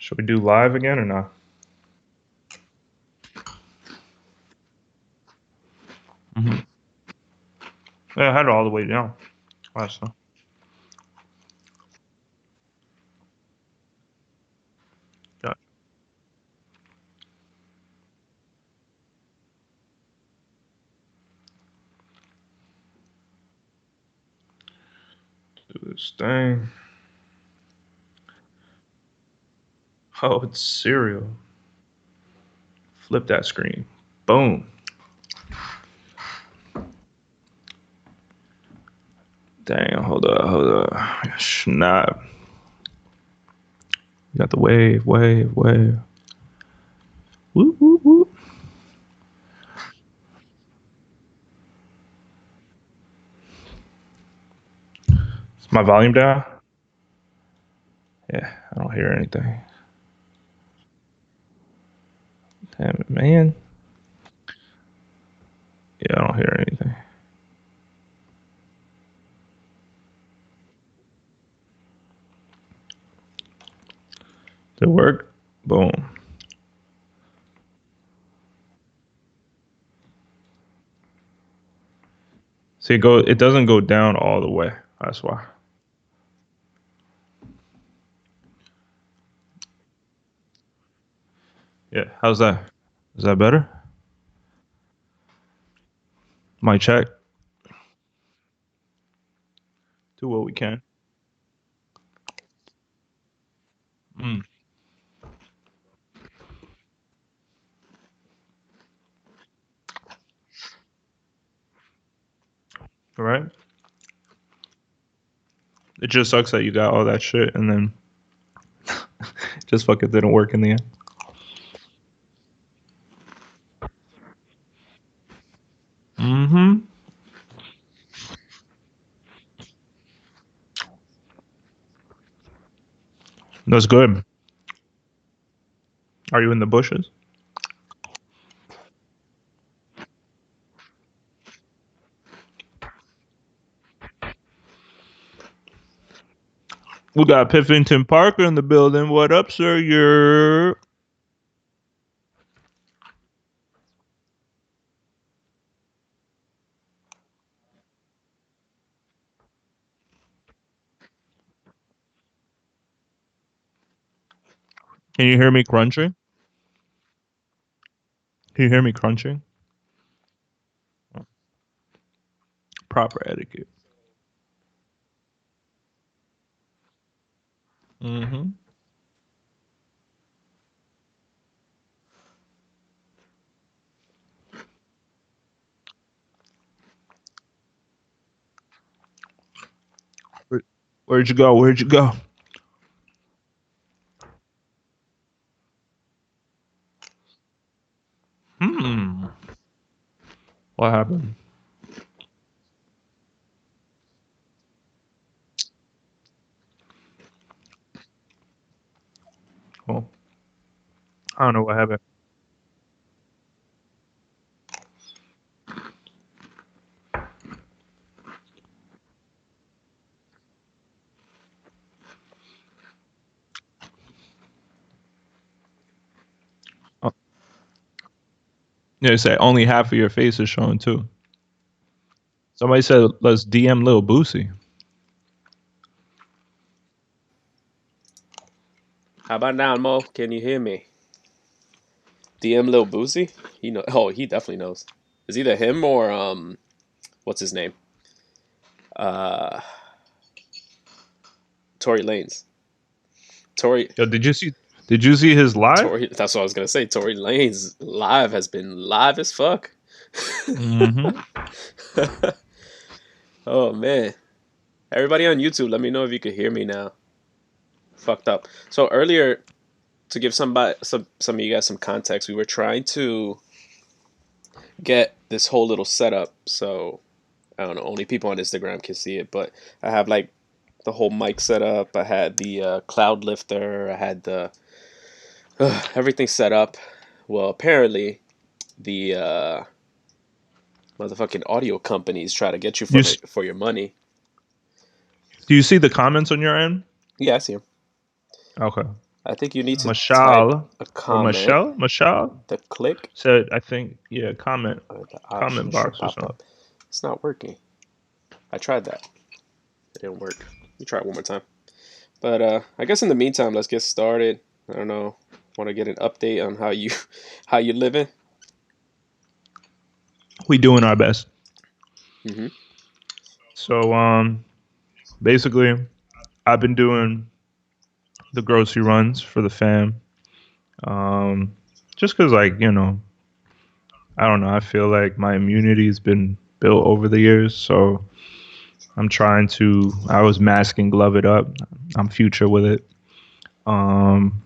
Should we do live again or not? Yeah, I had it all the way down last time. Got do this thing. Oh, it's cereal. Flip that screen. Boom. Dang, hold up. Snap. You got the wave. Whoop, whoop, whoop. Is my volume down? Yeah, I don't hear anything. Damn it, man. Yeah, I don't hear anything. Did it work? Boom. See, it doesn't go down all the way. That's why. Yeah, how's that? Is that better? Might check. Do what we can. Mm. All right. It just sucks that you got all that shit and then just fucking didn't work in the end. Mm-hmm. That's good. Are you in the bushes? We got Piffington Parker in the building. What up, sir? You're. Can you hear me crunching? Can you hear me crunching? Proper etiquette. Mm-hmm. Where'd you go? Where'd you go? Hmm. What happened? Well, I don't know what happened. Oh, yeah, they say only half of your face is showing too. Somebody said let's DM Lil Boosie. How about now, Mo? Can you hear me? DM Lil Boosie? He know. Oh, he definitely knows. It's either him or what's his name? Uh, Tory Lanez. Tory, Yo, did you see his live? Tory. That's what I was gonna say. Tory Lanez live has been live as fuck. Mm-hmm. Oh man! Everybody on YouTube, let me know if you could hear me now. Fucked up. So earlier, to give some of you guys some context, we were trying to get this whole little setup. So I don't know, only people on Instagram can see it, but I have like the whole mic set up. I had the cloud lifter. I had the everything set up. Well, apparently the motherfucking audio companies try to get you You for your money. do you see the comments on your end? Yeah, I see 'em. Okay. I think you need to type Mashal a or comment. Mashal The click said, I think, yeah, or the comment option should box or pop something. up. It's not working. I tried that. It didn't work. You try it one more time. But I guess in the meantime, let's get started. I don't know. Want to get an update on how you how you living? We doing our best. Mm-hmm. So basically I've been doing the grocery runs for the fam. Um just cuz like, I don't know, I feel like my immunity's been built over the years, so I was mask and glove it up. I'm future with it. Um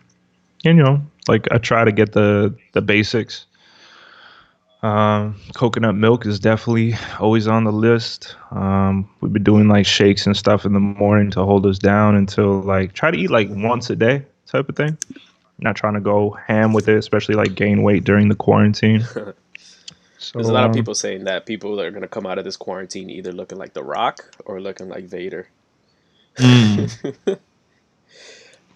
like I try to get the basics. Coconut milk is definitely always on the list. We've been doing like shakes and stuff in the morning to hold us down until like try to eat like once a day type of thing. Not trying to go ham with it, especially like gain weight during the quarantine. There's a So lot of people saying that people are gonna come out of this quarantine either looking like The Rock or looking like Vader. mm,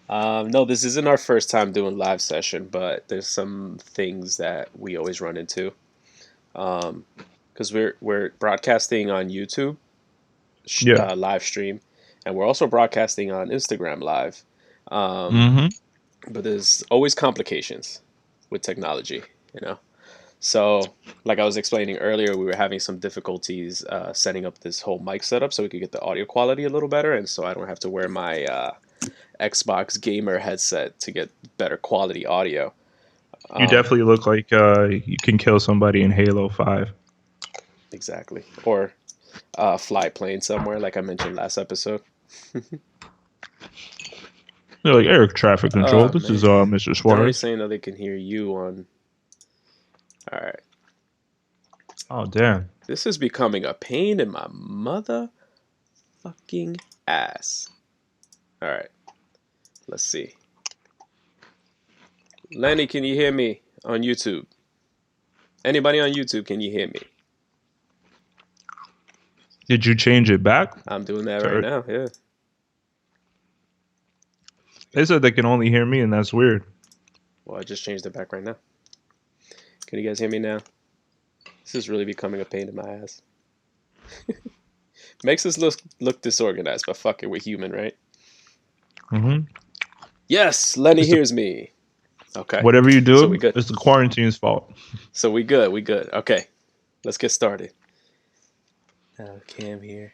No, this isn't our first time doing live session, but there's some things that we always run into. Because we're broadcasting on YouTube, yeah. live stream, and we're also broadcasting on Instagram live. Um, Hmm. but there's always complications with technology, you know. So, like I was explaining earlier, we were having some difficulties setting up this whole mic setup so we could get the audio quality a little better, and so I don't have to wear my Xbox gamer headset to get better quality audio. You Um, definitely look like you can kill somebody in Halo 5. exactly. Or fly plane somewhere, like I mentioned last episode. They're like air traffic control. Oh This is man, Mr. they're already Suarez. saying that they can hear you on. All right, Oh damn. this is becoming a pain in my motherfucking ass. All right, let's see. Lenny, can you hear me on YouTube? Anybody on YouTube, can you hear me? Did you change it back? I'm doing that right To, now. Yeah. they said they can only hear me, and that's weird. Well, I just changed it back right now. Can you guys hear me now? This is really becoming a pain in my ass. Makes us look disorganized, but fuck it, we're human, right? Hmm. Yes, Lenny It's the, hears me. Okay, whatever you so we do, good. it's the quarantine's fault. So we good. We good. Okay, let's get started. Cam here.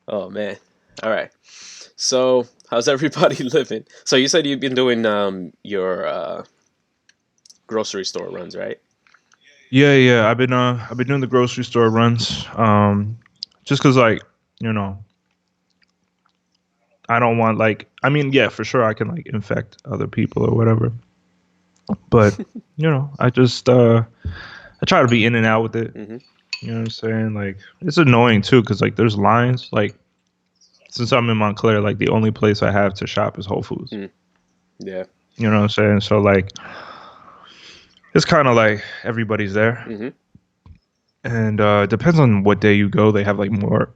Oh man. All right. So how's everybody living? So you said you've been doing your grocery store runs, right? Yeah. I've been doing the grocery store runs. Just cause like you know, I don't want like I mean yeah for sure I can like infect other people or whatever, but I just I try to be in and out with it. Mm-hmm. You know what I'm saying? Like it's annoying too, cause like there's lines. Like since I'm in Montclair, like the only place I have to shop is Whole Foods. Mm. Yeah. You know what I'm saying? So like it's kind of like everybody's there, Mm-hmm. and it depends on what day you go. They have like more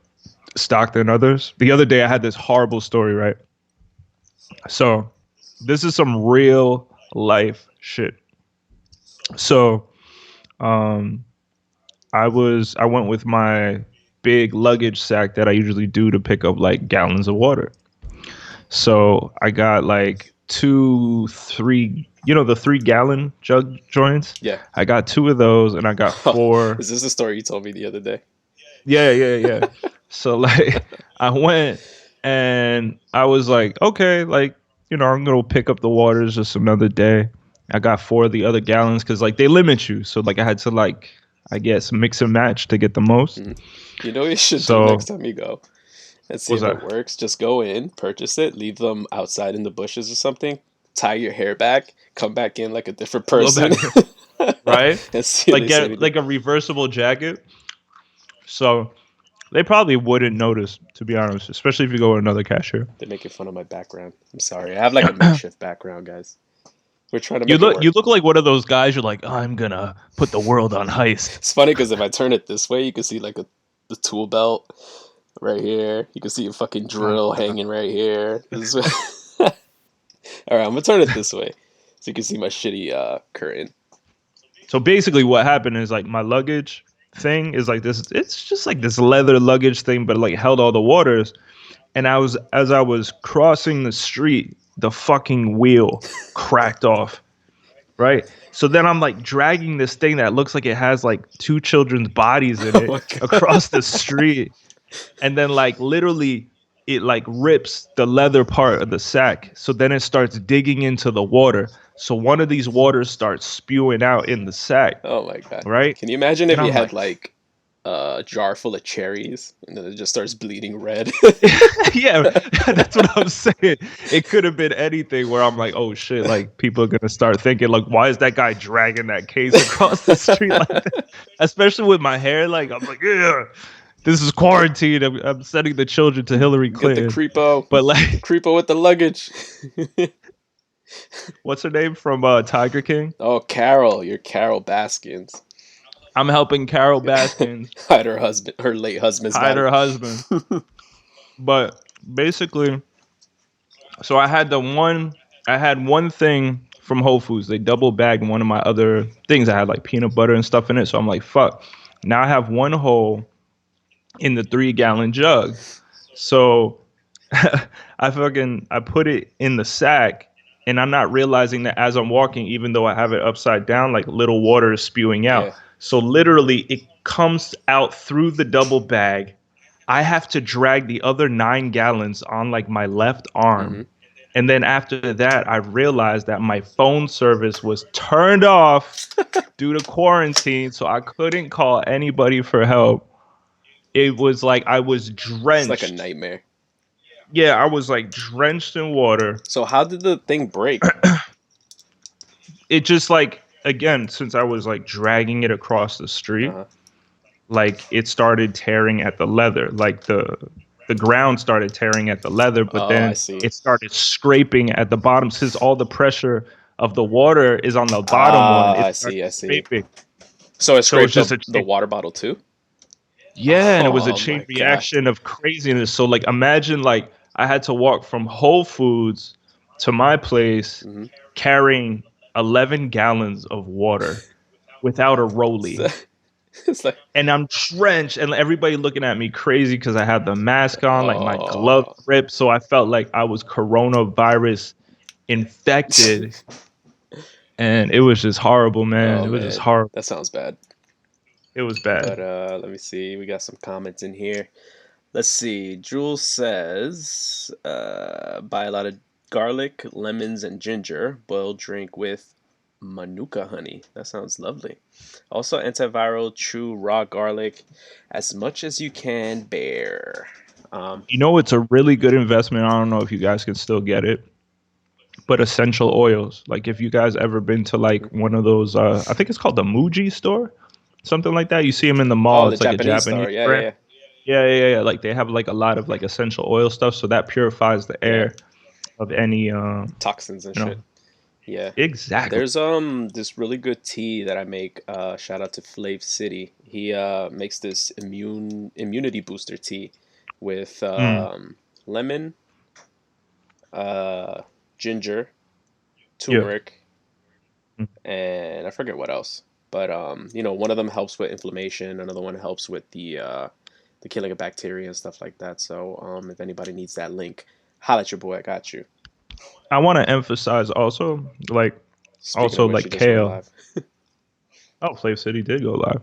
stock than others. The other day I had this horrible story, right? So this is some real life shit. So um I went with my big luggage sack that I usually do to pick up like gallons of water. So I got like two, three, the 3 gallon jug joints. Yeah. I got two of those and I got four. Is this the story you told me the other day? Yeah. So like I went and I was like, okay, like, I'm gonna pick up the waters just another day. I got four of the other gallons because like they limit you. So like I had to like I guess mix and match to get the most. Mm-hmm. You know what you should do next So time you go? Let's see what's if it that? works. Just go in, purchase it, leave them outside in the bushes or something, tie your hair back, come back in like a different A little person, bit, right? and see if Like they say get anything. like a reversible jacket. So they probably wouldn't notice, to be honest, especially if you go with another cashier. They're making fun of my background. I'm sorry. I have like a makeshift background, guys. We're trying to You make it look work. you look like one of those guys. You're like, I'm gonna put the world on heist. It's funny because if I turn it this way, you can see like the tool belt right here. You can see a fucking Oh drill my god. hanging right here. All All right, I'm gonna turn it this way so you can see my shitty curtain. So basically, what happened is like my luggage thing is like this. It's just like this leather luggage thing, but like held all the waters. And as I was crossing the street, the fucking wheel cracked off. Right. So then I'm like dragging this thing that looks like it has like two children's bodies in Oh it my across god. the street. And then like literally it like rips the leather part of the sack. So then it starts digging into the water. So one of these waters starts spewing out in the sack. Oh my god. Right. Can you imagine if And you I'm had like, like a jar full of cherries and then it just starts bleeding red? yeah, that's what I'm saying. It could have been anything where I'm like, oh shit, like people are gonna start thinking, like, why is that guy dragging that case across the street like that? Especially with my hair, like I'm like, yeah, this is quarantine. I'm sending the children to Hillary Get Clinton. But the like, creepo with the luggage. what's her name from Tiger King? Oh, Carol, you're Carol Baskins. I'm helping Carol Baskins Hide her husband, her late husband's hide body. her husband. But basically, so I had one thing from Whole Foods. They double bagged one of my other things. I had like peanut butter and stuff in it. So I'm like, fuck. Now I have one hole in the 3 gallon jug. So I put it in the sack and I'm not realizing that as I'm walking, even though I have it upside down, like little water is spewing out. Yeah. So literally it comes out through the double bag. I have to drag the other 9 gallons on like my left Mm-hmm. arm. And then after that, I realized that my phone service was turned off due to quarantine. So I couldn't call anybody for help. It was like I was It's like a drenched. nightmare. Yeah, I was like drenched in water. So how did the thing break? It just like, again, since I was like dragging it across the street, Uh-huh. like it started tearing at the leather. Like the ground started tearing at the leather, but Oh, I then see. it started scraping at the bottom since all the pressure of the water is on the bottom one. Ah, It I started see. I see. scraping. So it So it's scraped just a the chain. water bottle too? Yeah, and it was a Oh chain my god. reaction of craziness. So like imagine like I had to walk from Whole Foods to my place Mm-hmm. carrying 11 gallons of water without a So, rollie. it's like, And I'm drenched, and everybody looking at me crazy because I had the mask on, like my glove oh. ripped. So I felt like I was coronavirus infected, and it was just horrible, man. Oh It was just man, horrible. that sounds bad. It was But bad. let me see. We got some comments in here. Let's see. Jules says, buy a lot of garlic, lemons, and ginger. Boil drink with manuka honey. That sounds lovely. Also, antiviral, chew raw garlic as much as you can bear. Um, You know, it's a really good investment. I don't know if you guys can still get it, but essential oils. Like if you guys ever been to like one of those, I think it's called the Muji store, something like that. You see them in the mall. oh, the It's like a Japanese Japanese store. Yeah, brand. yeah, Yeah. Like they have like a lot of like essential oil stuff, so that purifies the yeah. air of any, Toxins and you know, shit. Yeah. exactly. There's this really good tea that I make. Shout out to Flav City. He makes this immunity booster tea with Mm, lemon, uh, ginger, yeah. turmeric, Mm. and I forget what else. But you know, one of them helps with inflammation. Another one helps with the killing of bacteria and stuff like that. So if anybody needs that link, holla at your boy. I got you. I want to emphasize Speaking of also which, she like just went kale. live. Oh, Slave City did go live.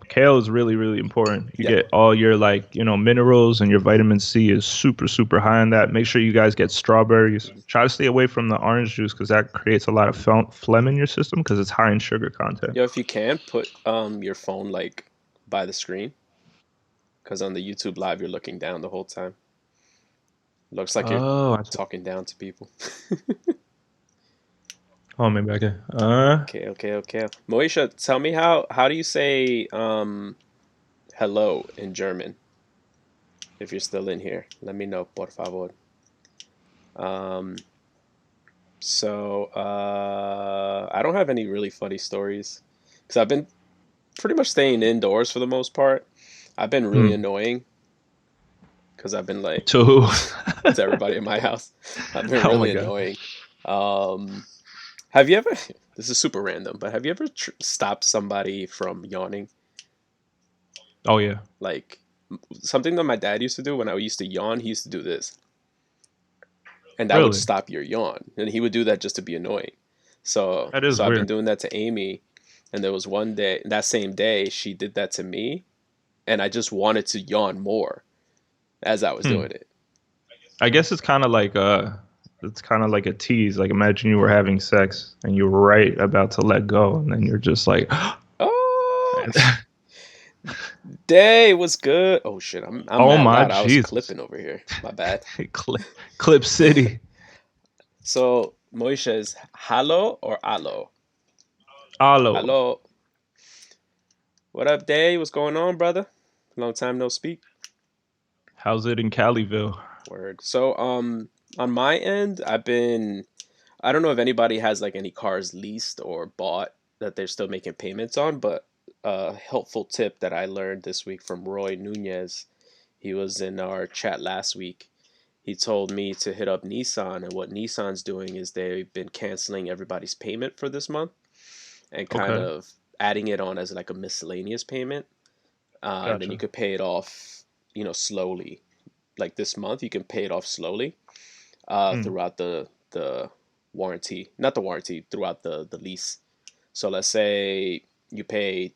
Kale is really, really important. You Yeah. get all your like, minerals and your vitamin C is super, super high in that. Make sure you guys get strawberries. Try to stay away from the orange juice because that creates a lot of phlegm in your system because it's high in sugar content. Yo, if you can put your phone like by the screen, because on the YouTube live you're looking down the whole time. Looks like you're Oh, I see. talking down to people. Oh, maybe I can. Okay, okay, okay. Moesha, tell me how do you say hello in German? If you're still in here, let me know, por favor. Um, I don't have any really funny stories because I've been pretty much staying indoors for the most part. I've been really hmm. annoying because I've been like To who? to everybody in my house. I've been Oh my really god. annoying. Have you ever? This is super random, but have you ever stopped somebody from yawning? Oh yeah. Like something that my dad used to do when I used to yawn. He used to do this, and that would Really? stop your yawn. And he would do that just to be annoying. So, That is so I've been weird. doing that to Amy, and there was one day, that same day, she did that to me, and I just wanted to yawn more as I was Hmm. doing it. I guess it's kind of like a tease. Like imagine you were having sex and you're right about to let go, and then you're just like, Oh, day was good. Oh shit, I'm oh mad my loud. I was Jesus, clipping over here. My bad. Clip City, So Moisha is hello or alo? Alo. Hello. What up, Day? What's going on, brother? Long time no speak. How's it in Caliville? Word. So, on my end, I don't know if anybody has like any cars leased or bought that they're still making payments on, but a helpful tip that I learned this week from Roy Nunez. He was in our chat last week. He told me to hit up Nissan, and what Nissan's doing is they've been canceling everybody's payment for this month and kind Okay, of adding it on as like a miscellaneous payment. And then you gotcha. could pay it off, slowly. Like this month, you can pay it off slowly Mm, throughout the warranty, not the warranty, throughout the lease. So let's say you pay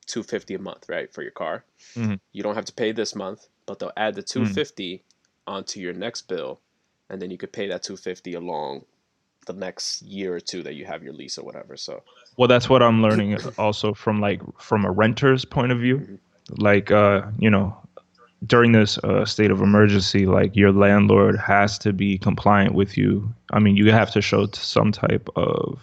250 a month, right, for your car. mm, You don't have to pay this month, but they'll add the mm. 250 onto your next bill, and then you could pay that 250 along the next year or two that you have your lease or whatever. So, Well, that's what I'm learning also from from a renter's point of view. mhm, Like during this state of emergency, like your landlord has to be compliant with you. I mean, you have to show some type of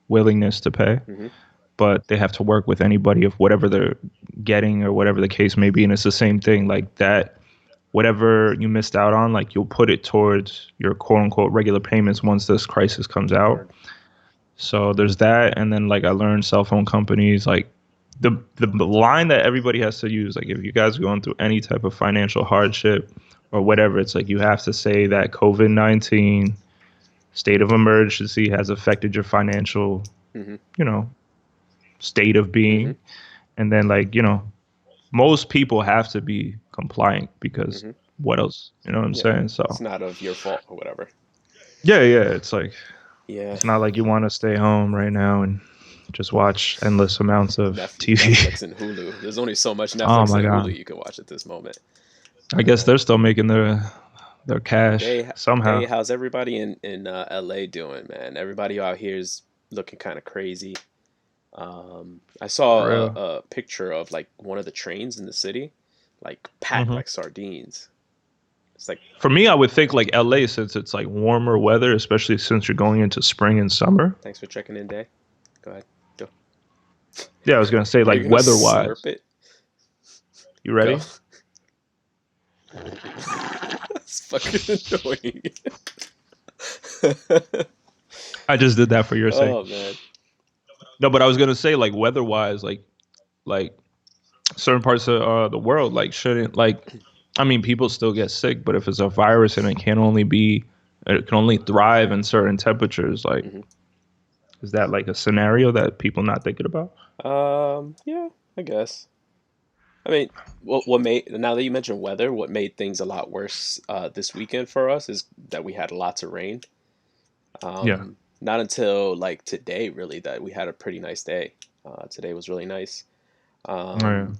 willingness to pay, mhm, but they have to work with anybody of whatever they're getting or whatever the case may be. And it's the same thing like that. Whatever you missed out on, like you'll put it towards your quote unquote regular payments once this crisis comes out. word. So there's that, and then like I learned cell phone companies like the line that everybody has to use. Like if you guys are going through any type of financial hardship or whatever, it's like you have to say that COVID-19 state of emergency has affected your financial, Mhm, you know, state of mhm, being, and then like most people have to be compliant because mhm. what else? You know what I'm Yeah, saying? So it's not of your fault or whatever. yeah, yeah, it's like Yeah, it's not like you want to stay home right now and just watch endless amounts of TV. Netflix and Hulu. There's only so much Oh Netflix my and god. Hulu you can watch at this moment. I guess they're still making their cash Day, somehow. how's everybody in LA doing, man? Everybody out here is looking kind of crazy. I For saw real. a picture of like one of the trains in the city, like packed Hmm. like sardines. It's like, For me, I would think like LA since it's like warmer weather, especially since you're going into spring and summer. thanks for checking in, Day. Go ahead, go. Yeah, I was gonna say Are like you gonna weather slurp wise. it? You Go. ready? It's fucking annoying. I just did that for your sake. Oh man. No, but I was gonna say like weather wise, like certain parts of the world like shouldn't like. I mean, people still get sick, but if it's a virus and it can only thrive in certain temperatures. Like, Mhm. is that like a scenario that people not thinking about? Yeah, I guess. I mean, what made now that you mentioned weather, what made things a lot worse this weekend for us is that we had lots of rain. Yeah. Not until like today, really, that we had a pretty nice day. Today was really nice. Oh, yeah. Um,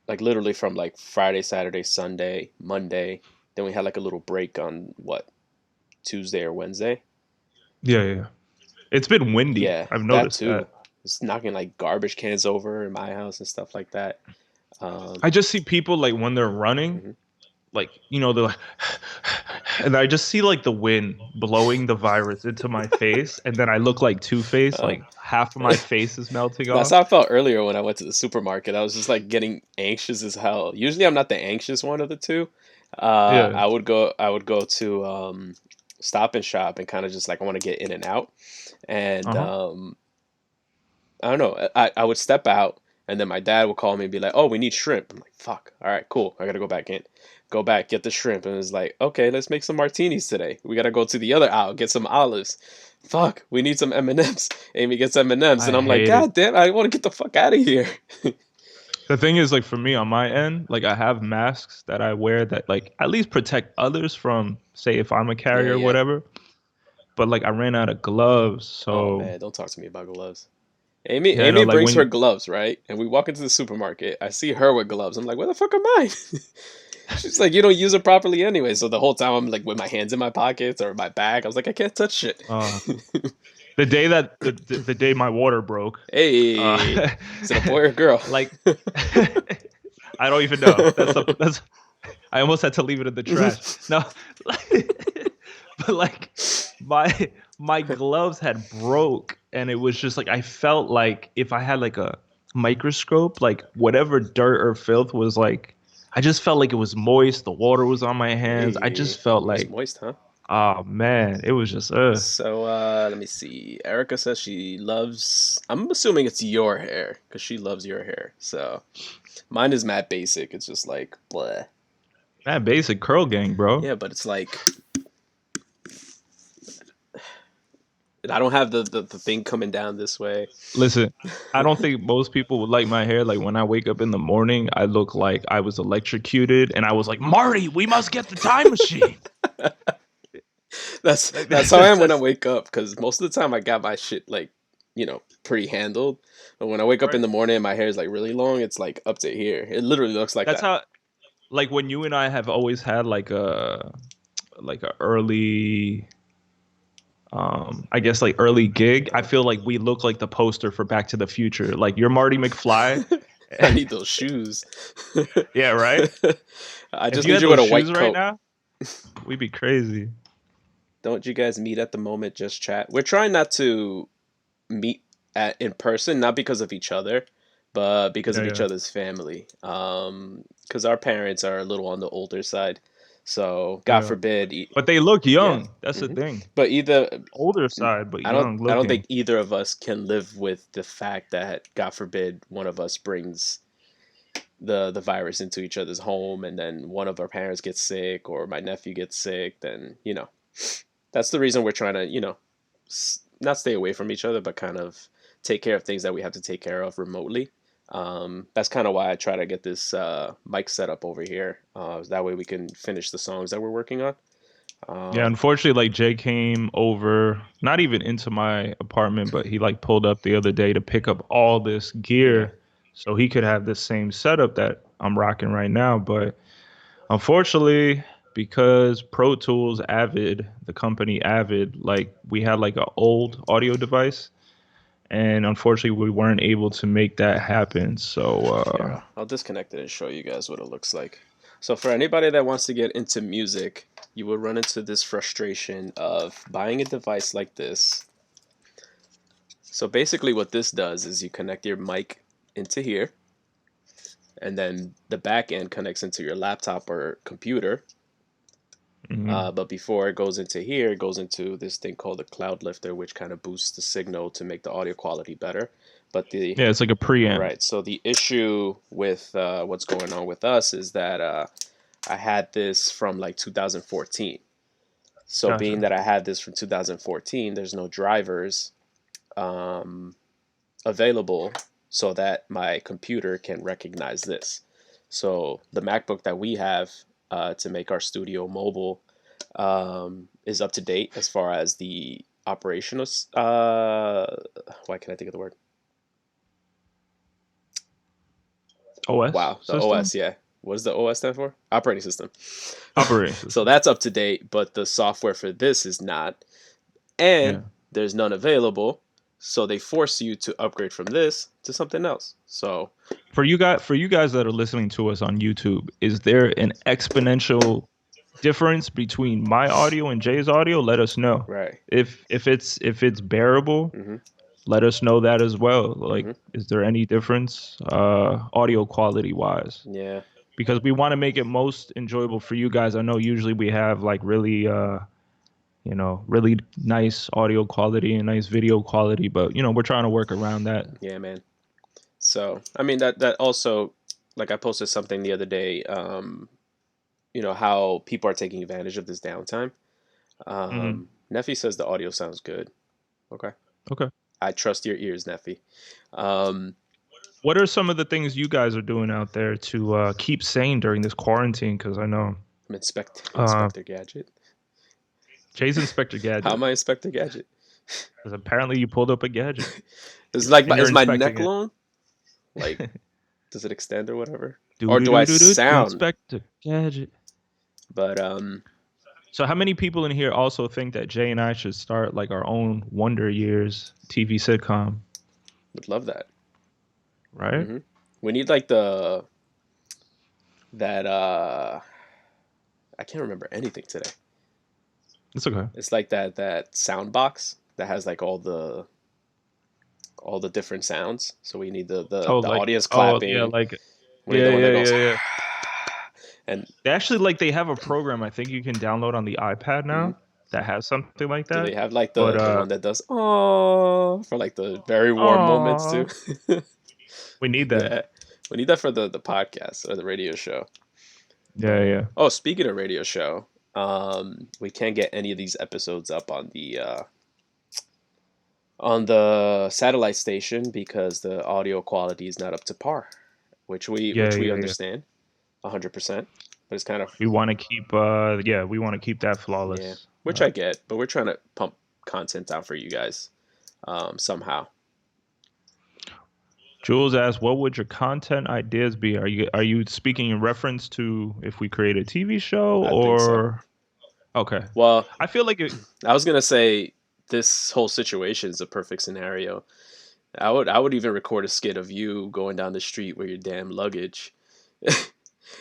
like literally from like Friday, Saturday, Sunday, Monday. Then we had like a little break on what, Tuesday or Wednesday. Yeah, yeah. It's been windy. Yeah, I've that noticed too. that. It's knocking like garbage cans over in my house and stuff like that. Um, I just see people like when they're running, mhm. like they're like, and I just see like the wind blowing the virus into my face, and then I look like Two Face, Uh, like half of my face is melting That's off. how I felt earlier when I went to the supermarket. I was just like getting anxious as hell. Usually, I'm not the anxious one of the two. Yeah. I would go to Stop and Shop and kind of just like I want to get in and out. And Uh huh. I don't know. I would step out, and then my dad would call me and be like, "Oh, we need shrimp." I'm like, "Fuck. All right, cool. I gotta go back in." Go back, get the shrimp, and it's like, okay, let's make some martinis today. We gotta go to the other aisle, get some olives. Fuck, we need some M&Ms. Amy gets M&Ms, and I I'm like, hate it. God damn, I want to get the fuck out of here. The thing is, like for me on my end, like I have masks that I wear that like at least protect others from, say, if I'm a Yeah, carrier or yeah. whatever. But like I ran out of gloves, Oh so man, don't talk to me about gloves. Amy yeah, I know. Amy Like brings when her gloves, right? And we walk into the supermarket. I see her with gloves. I'm like, where the fuck are mine? She's like, you don't use it properly anyway. So the whole time I'm like with my hands in my pockets or my bag. I was like, I can't touch shit. uh, the day that the day my water broke, Hey, uh, is it a boy or a girl? like I don't even know. That's I almost had to leave it in the trash. No, but like my my gloves had broke, and it was just like I felt like if I had like a microscope, like whatever dirt or filth was like, I just felt like it was moist. The water was on my hands. I Hey, just felt it was like, moist, huh? oh man, it was just So let me see. Erica says she loves. I'm assuming it's your hair because she loves your hair. So mine is matte basic. It's just like bleh. that basic curl gang, bro. Yeah, but it's like I don't have the thing coming down this way. Listen, I don't think most people would like my hair. Like when I wake up in the morning, I look like I was electrocuted, and I was like, Marty, we must get the time machine. That's Like that's how I am when I that's wake up. Because most of the time I got my shit like pretty handled. But when I wake up in right. the morning and my hair is like really long, it's like up to here. It literally looks like That's that. how like when you and I have always had like a early I guess like early gig. I feel like we look like the poster for Back to the Future. Like you're Marty McFly. I need those shoes. Yeah, right? I If just you need had you with those a shoes white right coat. now, we'd be crazy. Don't you guys meet at the moment? Just chat. We're trying not to meet at in person, not because of each other, but because Yeah, of each yeah. other's family. Because our parents are a little on the older side, so God Yeah. forbid, But they look yeah. young. That's the hmm thing. But either Older side, but young I don't looking. think either of us can live with the fact that God forbid one of us brings the virus into each other's home, and then one of our parents gets sick or my nephew gets sick. Then that's the reason we're trying to not stay away from each other, but kind of take care of things that we have to take care of remotely. That's kind of why I try to get this mic set up over here. That way we can finish the songs that we're working on. Yeah, Um, unfortunately, like Jay came over, not even into my apartment, but he like pulled up the other day to pick up all this yeah, gear so he could have the same setup that I'm rocking right now. But unfortunately, because Pro Tools Avid, the company Avid, like we had like an old audio device, and unfortunately, we weren't able to make that happen. So, here, I'll disconnect it and show you guys what it looks like. So for anybody that wants to get into music, you will run into this frustration of buying a device like this. So basically what this does is you connect your mic into here, and then the back end connects into your laptop or computer. mhm. But before it goes into here, it goes into this thing called the cloud lifter, which kind of boosts the signal to make the audio quality better. But the Yeah, it's like a preamp. right, so the issue with what's going on with us is that I had this from like 2014. So being Gotcha. that I had this from 2014, there's no drivers um, available so that my computer can recognize this. So the MacBook that we have to make our studio mobile is up to date as far as the operational. Why can't I think of the word? OS Wow, the system? OS. Yeah, what does the OS stand for? Operating system. Operating So system. that's up to date, but the software for this is not, and Yeah. there's none available. So they force you to upgrade from this to something else. So For you guys that are listening to us on YouTube, is there an exponential difference between my audio and Jay's audio? Let us know. right. If it's bearable, hmm let us know that as well. Like, hmm is there any difference audio quality wise? Yeah. Because we want to make it most enjoyable for you guys. I know usually we have like really really nice audio quality and nice video quality, but we're trying to work around that. Yeah, man. So I mean that also, like I posted something the other day. how people are taking advantage of this downtime. Hmm. Neffy says the audio sounds good. Okay. Okay. I trust your ears, Neffy. Um, What are some of the things you guys are doing out there to keep sane during this quarantine? Because I know I'm uh, Inspector Gadget. Jay's Inspector How Gadget. am I Inspector Gadget? Because apparently you pulled up a gadget and you're Is my inspecting neck it. long? Like, does it extend or whatever? Do Or do do I do do do do sound? Inspector Gadget. But So how many people in here also think that Jay and I should start like our own Wonder Years TV sitcom? would love that. Right? hmm We need like the that I can't remember anything today. It's okay. It's like that sound box that has like all the different sounds. So we need Oh, the like audience yeah, clapping. like We need the one that goes yeah. and They actually they have a program I think you can download on the iPad mhm. now that has something like Do they that. have like But the one that does oh for like the very warm moments too? oh, we need that. Yeah, we need that for the podcast or the radio show. Yeah, But yeah. oh, speaking of radio show, we can't get any of these episodes up on the satellite station because the audio quality is not up to par, Yeah, which we yeah, yeah. understand 100%. But it's kind of We want to keep we want to keep that yeah, flawless. which I get, but we're trying to pump content out for you guys somehow. Jules asked, "What would your content ideas be? Are you speaking in reference to if we create a TV show I think so. or okay? Well, I feel like it. I was gonna say this whole situation is a perfect scenario. I would even record a skit of you going down the street with your damn luggage,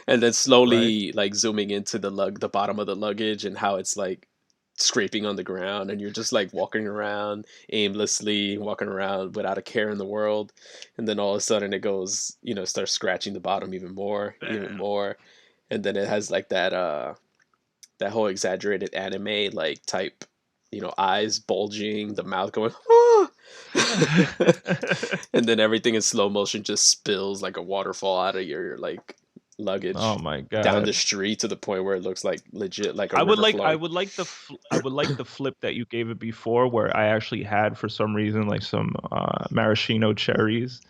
and then Right. slowly like zooming into the bottom of the luggage and how it's like scraping on the ground, and you're just like walking around aimlessly, walking around without a care in the world, and then all of a sudden it goes, starts scratching the bottom even more, and then it has like that whole exaggerated anime like type, eyes bulging, the mouth going, ah! And then everything in slow motion just spills like a waterfall out of your like Oh luggage my down god. the street to the point where it looks like legit like a river I flowing. would like I would like the flip that you gave it before, where I actually had for some reason like some maraschino cherries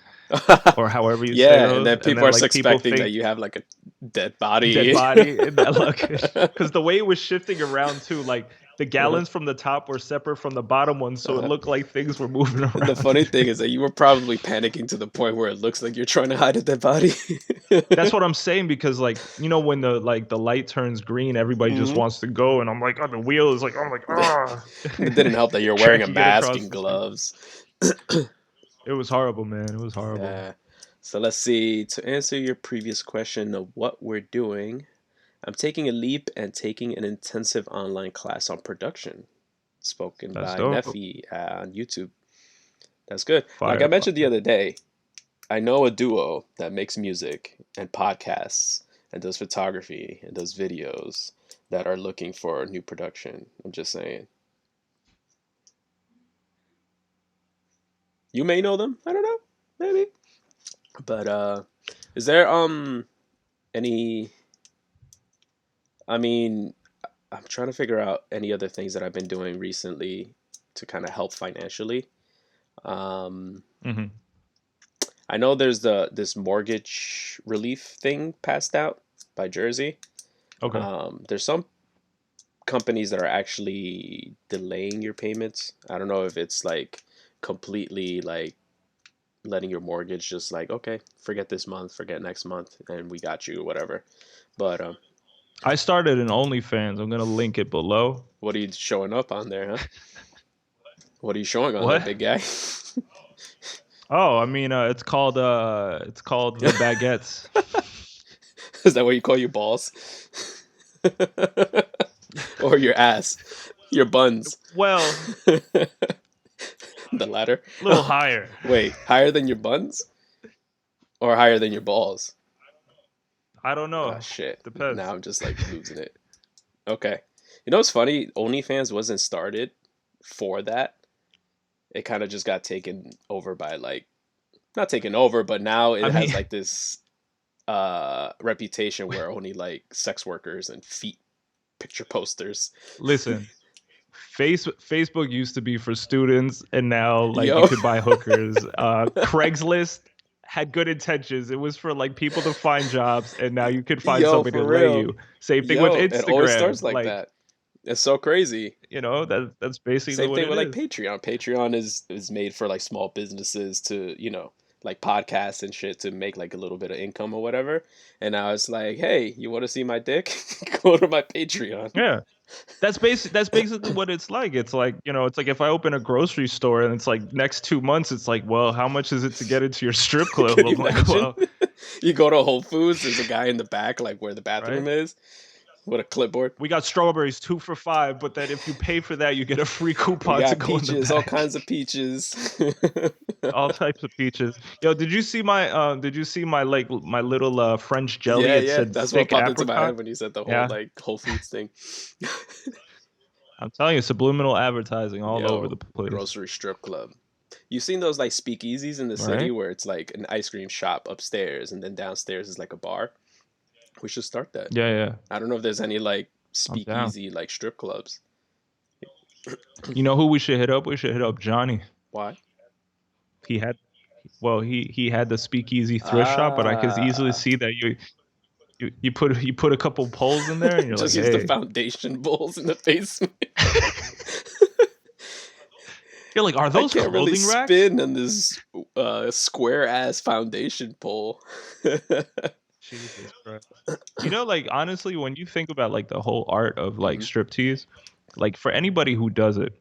or however you say Yeah, and those, then and people then are like people suspecting that think you have like a dead dead body. body in that luggage because the way it was shifting around too, like the Uh-huh. gallons from the top were separate from the bottom one, so it Uh-huh. looked like things were moving And the around. funny thing is that you were probably panicking to the point where it looks like you're trying to hide a dead body. That's what I'm saying because like when the light turns green, everybody just hmm wants to go, and I'm like on the wheel is like I'm like It didn't help that you're wearing trying a to get mask across and the street. gloves. It was horrible, man. It was horrible. Yeah. So let's see. To answer your previous question of what we're doing, I'm taking a leap and taking an intensive online class on production, spoken That's by dope. Neffy on YouTube. That's good. Like I Fire, mentioned the fire. other day, I know a duo that makes music and podcasts and does photography and does videos that are looking for new production. I'm just saying. You may know them. I don't know. Maybe. But is there any I mean, I'm trying to figure out any other things that I've been doing recently to kind of help financially. Um Hmm. I know there's this mortgage relief thing passed out by Jersey. Okay. There's some companies that are actually delaying your payments. I don't know if it's like completely like letting your mortgage just like, okay, forget this month, forget next month, and we got you, whatever. But I started an OnlyFans. I'm gonna link it below. what are you showing up on there, huh? What are you showing on there, What? big guy? Oh, I mean, it's called the baguettes. Is that what you call your balls? Or your ass? Your buns? Well, The latter? a little higher. Wait, higher than your buns? Or higher than your balls? I don't Oh know. shit. Now Depends. I'm just like losing it. Okay. You know what's funny? OnlyFans wasn't started for that. It kind of just got taken over by like not taken over, but now I it mean, has like this reputation where only like sex workers and feet picture posters. Listen, Facebook used to be for students, and now like you Yo, could buy hookers. Craigslist had good intentions. It was for like people to find jobs, and now you could find yo, somebody for to lay real. you. Same thing with Yo, it always Instagram. starts like Like, that. It's so crazy. that's basically Same what thing it with like is. Patreon. Patreon is made for like small businesses to, like podcasts and shit to make like a little bit of income or whatever. And now it's like, hey, you want to see my dick? Go to my Patreon. Yeah. That's basically what it's like. It's like, it's like if I open a grocery store and it's like next 2 months, it's like, well, how much is it to get into your strip club? Can you I'm like, imagine? well, You go to Whole Foods, there's a guy in the back, like where the right. bathroom is, with a clipboard. We got strawberries 2 for $5, but then if you pay for that, you get a free We coupon to got go in the peaches, all back. kinds of peaches. All types of peaches. Yo, did you see my little French jelly? Yeah, It yeah, said that's what thick popped into my apricot. head when you said the whole Yeah. like Whole Foods thing. I'm telling you, subliminal advertising all over Yo, the place. grocery strip club. You seen those like speakeasies in the city Right? where it's like an ice cream shop upstairs and then downstairs is like a bar? We should start that. Yeah, yeah. I don't know if there's any like I'm down. speakeasy like strip clubs. You know who we should hit up? We should hit up Johnny. Why? He had he had the speakeasy thrift shop, but I could easily Ah, see that you put a couple poles in there and you're like, just use the hey. foundation bowls in the basement. You're like, are I those can't really clothing racks? spin on this square ass foundation pole. Jesus Christ. Like honestly, when you think about like the whole art of like Hmm. striptease, like for anybody who does it,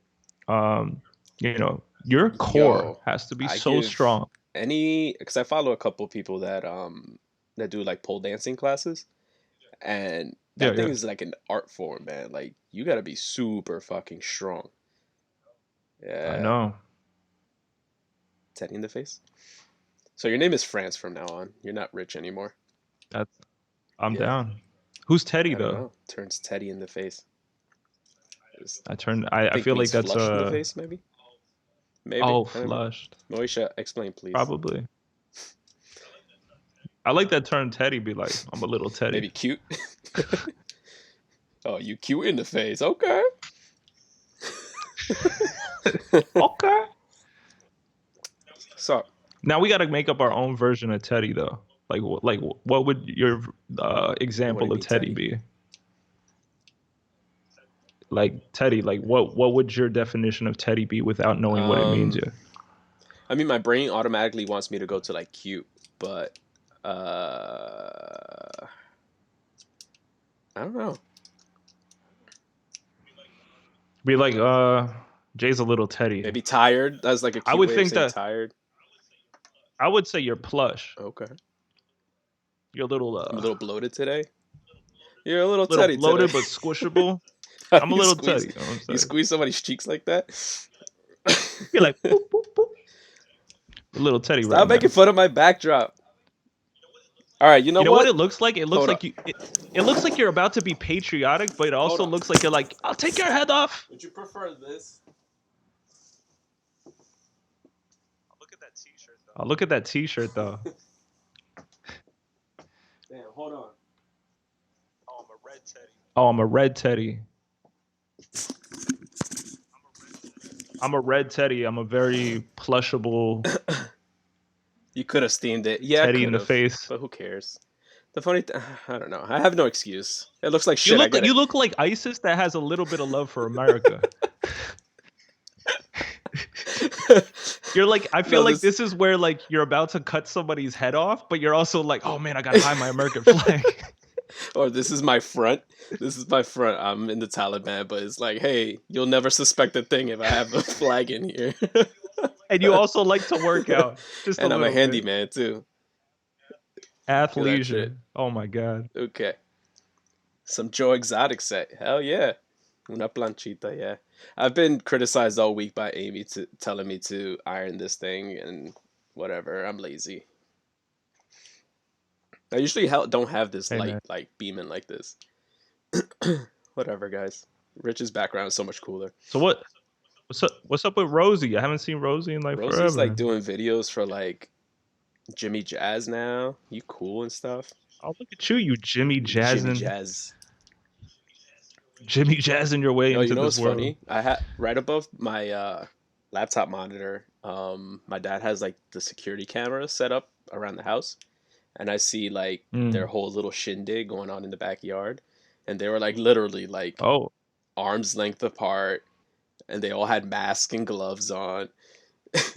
your core Yo, has to be I so give strong. because I follow a couple people that do like pole dancing classes, and Yeah, that thing yeah. is like an art form, man. Like you gotta be super fucking strong. I Yeah, know. Teddy in the face. So your name is France from now on. You're not rich anymore. That's I'm Yeah, down. Who's Teddy I don't though? know. Turns Teddy in the face. Is- I think feel like means that's flush in the face, maybe. Maybe oh I don't know. flushed. Moisha, explain please. Probably. I like that term Teddy be like, I'm a little Teddy. Maybe cute. Oh, you cute in the face. Okay. Okay. So, Now we got to make up our own version of Teddy though. What would your what do you example of mean, Teddy Teddy? be? Like Teddy, like what would your definition of Teddy be without knowing what it means Um, yet? I mean, my brain automatically wants me to go to like cute, but I don't know. Be like, Jay's a little Teddy. Maybe tired. That's like a I cute would way of think saying that tired. I would say you're plush. Okay. You're a little I'm a little bloated today. You're a little little Teddy today. bloated but squishable. How do I'm a little Teddy, you know what I'm you saying? squeeze somebody's cheeks like that? You're like boop, boop, boop. A little Teddy right Stop now. making fun of my backdrop. All right, you know You know what what? it looks like? It looks Hold like up. it looks like you're about to be patriotic, but it Hold also up. looks like you're like, I'll take your head off. Would you prefer this? Oh, look at that T-shirt though. Damn, hold on. Oh, I'm a red Teddy. I'm a red Teddy. I'm a very plushable You could have steamed it. Yeah, I Teddy in could the have. face. But who cares? I don't know. I have no excuse. It looks like shit. I get You it. look like ISIS that has a little bit of love for America. You're like, I feel No, like this. this is where like you're about to cut somebody's head off, but you're also like, oh man, I gotta hide my American flag. Or this is my front. This is my front. I'm in the Taliban, but it's like, hey, you'll never suspect a thing if I have a flag in here. And you also like to work out just a And I'm a little bit. handyman too. Look at that shit. Athleisure. Oh my god. Okay. Some Joe Exotic set. Hell yeah. Una planchita, yeah. I've been criticized all week by Amy to telling me to iron this thing and whatever. I'm lazy. I usually don't have this Hey light man. like beaming like this. Whatever, guys. Rich's background is so much cooler. So what's up with Rosie? I haven't seen Rosie in like Rosie's like forever. doing videos for like Jimmy Jazz now. You cool and stuff. Oh, look at you, you Jimmy Jazz. Jimmy Jazzing your way Yo, you into know this what's world. funny? I had right above my laptop monitor. My dad has like the security camera set up around the house, and I see like their Mm. whole little shindig going on in the backyard, and they were like literally like Oh, arms length apart, and they all had masks and gloves on,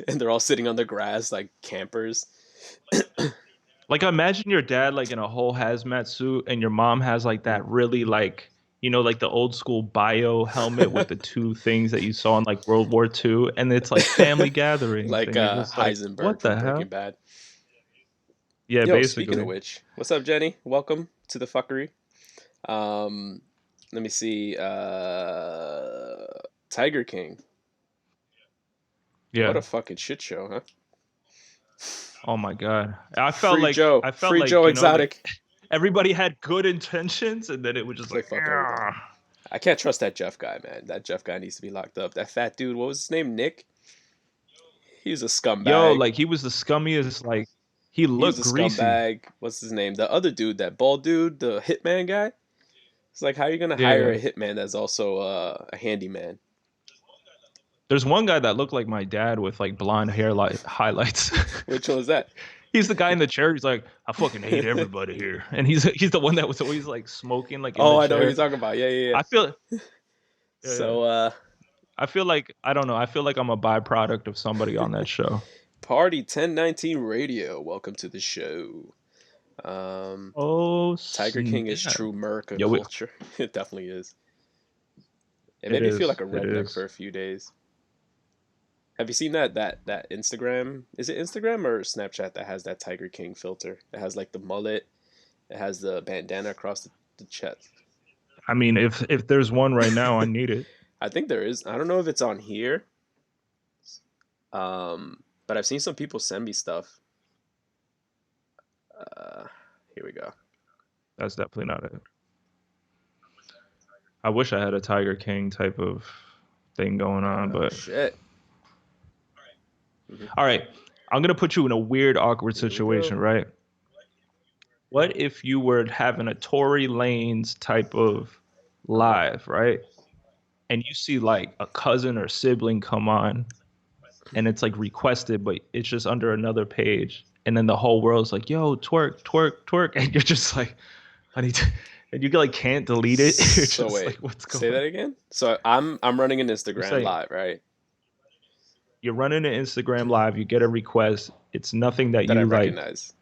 and they're all sitting on the grass like campers. like imagine your dad like in a whole hazmat suit, and your mom has like Mm. that really like like the old school bio helmet with the two things that you saw in like World War II, and it's like family gatherings, Like and you're just like, Heisenberg what from the Breaking hell? Bad. Yeah, Yo, speaking of basically. which, what's up, Jenny? Welcome to the fuckery. Let me see. Tiger King. What Yeah. a fucking shit show, huh? Oh my God. I felt Free like, Joe Exotic. everybody had good intentions, and then it was just They like, fucked everything. "Ugh." I can't trust that Jeff guy, man. That Jeff guy needs to be locked up. That fat dude, what was his name? Nick? He was a Yo, scumbag. like he was the scummiest, like he He was looked a greasy. scumbag. What's his name? The other dude, that bald dude, the hitman guy. It's like, how are you gonna hire Yeah. a hitman that's also a handyman? There's one guy that looked like my dad with like blonde hair like highlights. Which one was that? He's the guy in the chair. He's like, I fucking hate everybody here, and he's the one that was always like smoking like in the Oh, I know who you're chair. talking about. Yeah, yeah, yeah. I feel, yeah, So, I feel like I don't know. I feel like I'm a byproduct of somebody on that show. Party 1019 Radio. Welcome to the show. Um, Oh Tiger King is snap! true America Yo, culture. It definitely is. It it made me feel is. like a It redneck for is. a few days. Have you seen that Instagram? Is it Instagram or Snapchat that has that Tiger King filter? It has like the mullet. It has the bandana across the chest. I mean, if there's one right now, I need it. I think there is. I don't know if it's on here. But I've seen some people send me stuff. Uh, Here we go. That's definitely not it. I wish I had a Tiger King type of thing going on, Oh but shit. Mhm. all right. I'm gonna put you in a weird, awkward Here we go. situation, right? What if you were having a Tory Lanez type of Uh huh. live, right? And you see like a cousin or sibling come on, and it's like requested, but it's just under another page, and then the whole world's like, "Yo, twerk, twerk, twerk," and you're just like, "I need to," and you like can't delete it. You're So just wait, like, "What's say that going?" again. So I'm running an You're Instagram saying live, right? you're running an Instagram live, you get a request. It's nothing that That I you like recognize.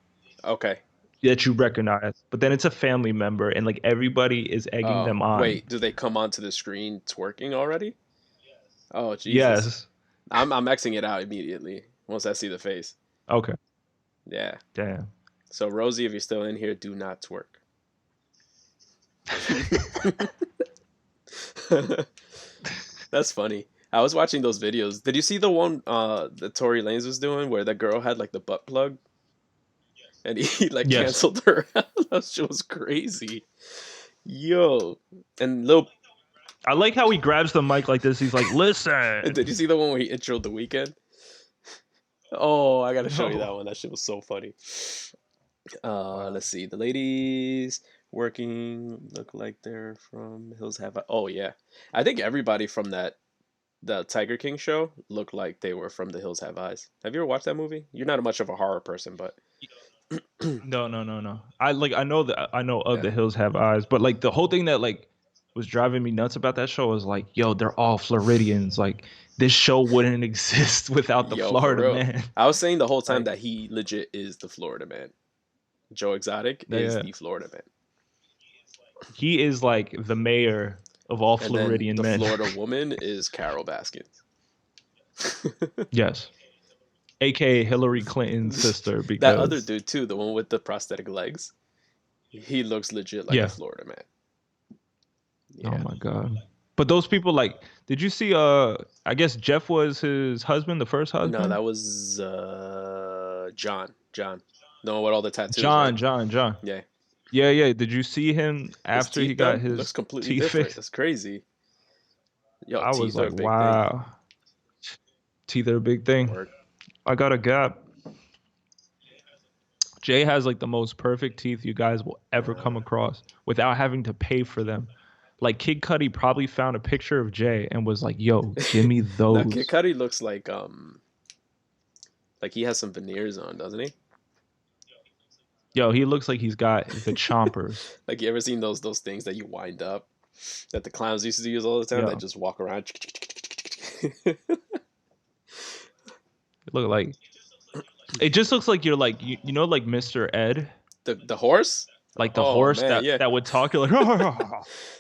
Okay. that you recognize, but then it's a family member, and like everybody is egging Oh them on. wait, do they come onto the screen twerking already? Oh Jesus. Yes. I'm Xing it out immediately once I see the face. Okay. Yeah. Damn. So Rosie, if you're still in here, do not twerk. That's funny. I was watching those videos. Did you see the one that Tory Lanez was doing where the girl had like the butt plug and he like Yes. canceled her out? That shit was crazy. Yo. And Lil I like how he grabs the mic like this. He's like, "Listen." did you see the one where he introed the weekend? Oh, I gotta show you that No. one. That shit was so funny. Wow. Let's see. The ladies working look like they're from Hills Have. Oh yeah, I think everybody from the Tiger King show looked like they were from The Hills Have Eyes. Have you ever watched that movie? You're not much of a horror person, but No, no, no, no. I know of yeah. the Hills Have Eyes, but like the whole thing that like was driving me nuts about that show was like, yo, they're all Floridians. Like this show wouldn't exist without the Yo, for Florida real. man. I was saying the whole time Like, that he legit is the Florida man. Joe Exotic is yeah, the Florida man, he is like the mayor of all and then Floridian the men. Florida woman is Carol Baskins. Yes, aka Hillary Clinton's sister, That other because dude too, the one with the prosthetic legs, he looks legit like a yeah. Florida man. Oh Yeah. my god. But those people like, did you see? I guess Jeff was his husband, the first No, husband. that was John. John. The one with all the tattoos, right? John. Yeah. Yeah, yeah. Did you see him His after he teeth got done looks his completely teeth different. fixed? That's crazy. Yo, I was teeth are a like, big thing. wow, teeth are a big thing. Word. I got a gap. Jay has like the most perfect teeth you guys will ever come across without having to pay for them. Like Kid Cudi probably found a picture of Jay and was like, "Yo, give me Now Kid those." Cudi looks like he has some veneers on, doesn't he? Yo, he looks like he's got the chompers. Like you ever seen those things that you wind up that the clowns used to use all the time that Yo, just walk around? look like it just looks like you're like you know like Mr. Ed, The horse? like the Oh horse man, yeah. that would talk. You're like,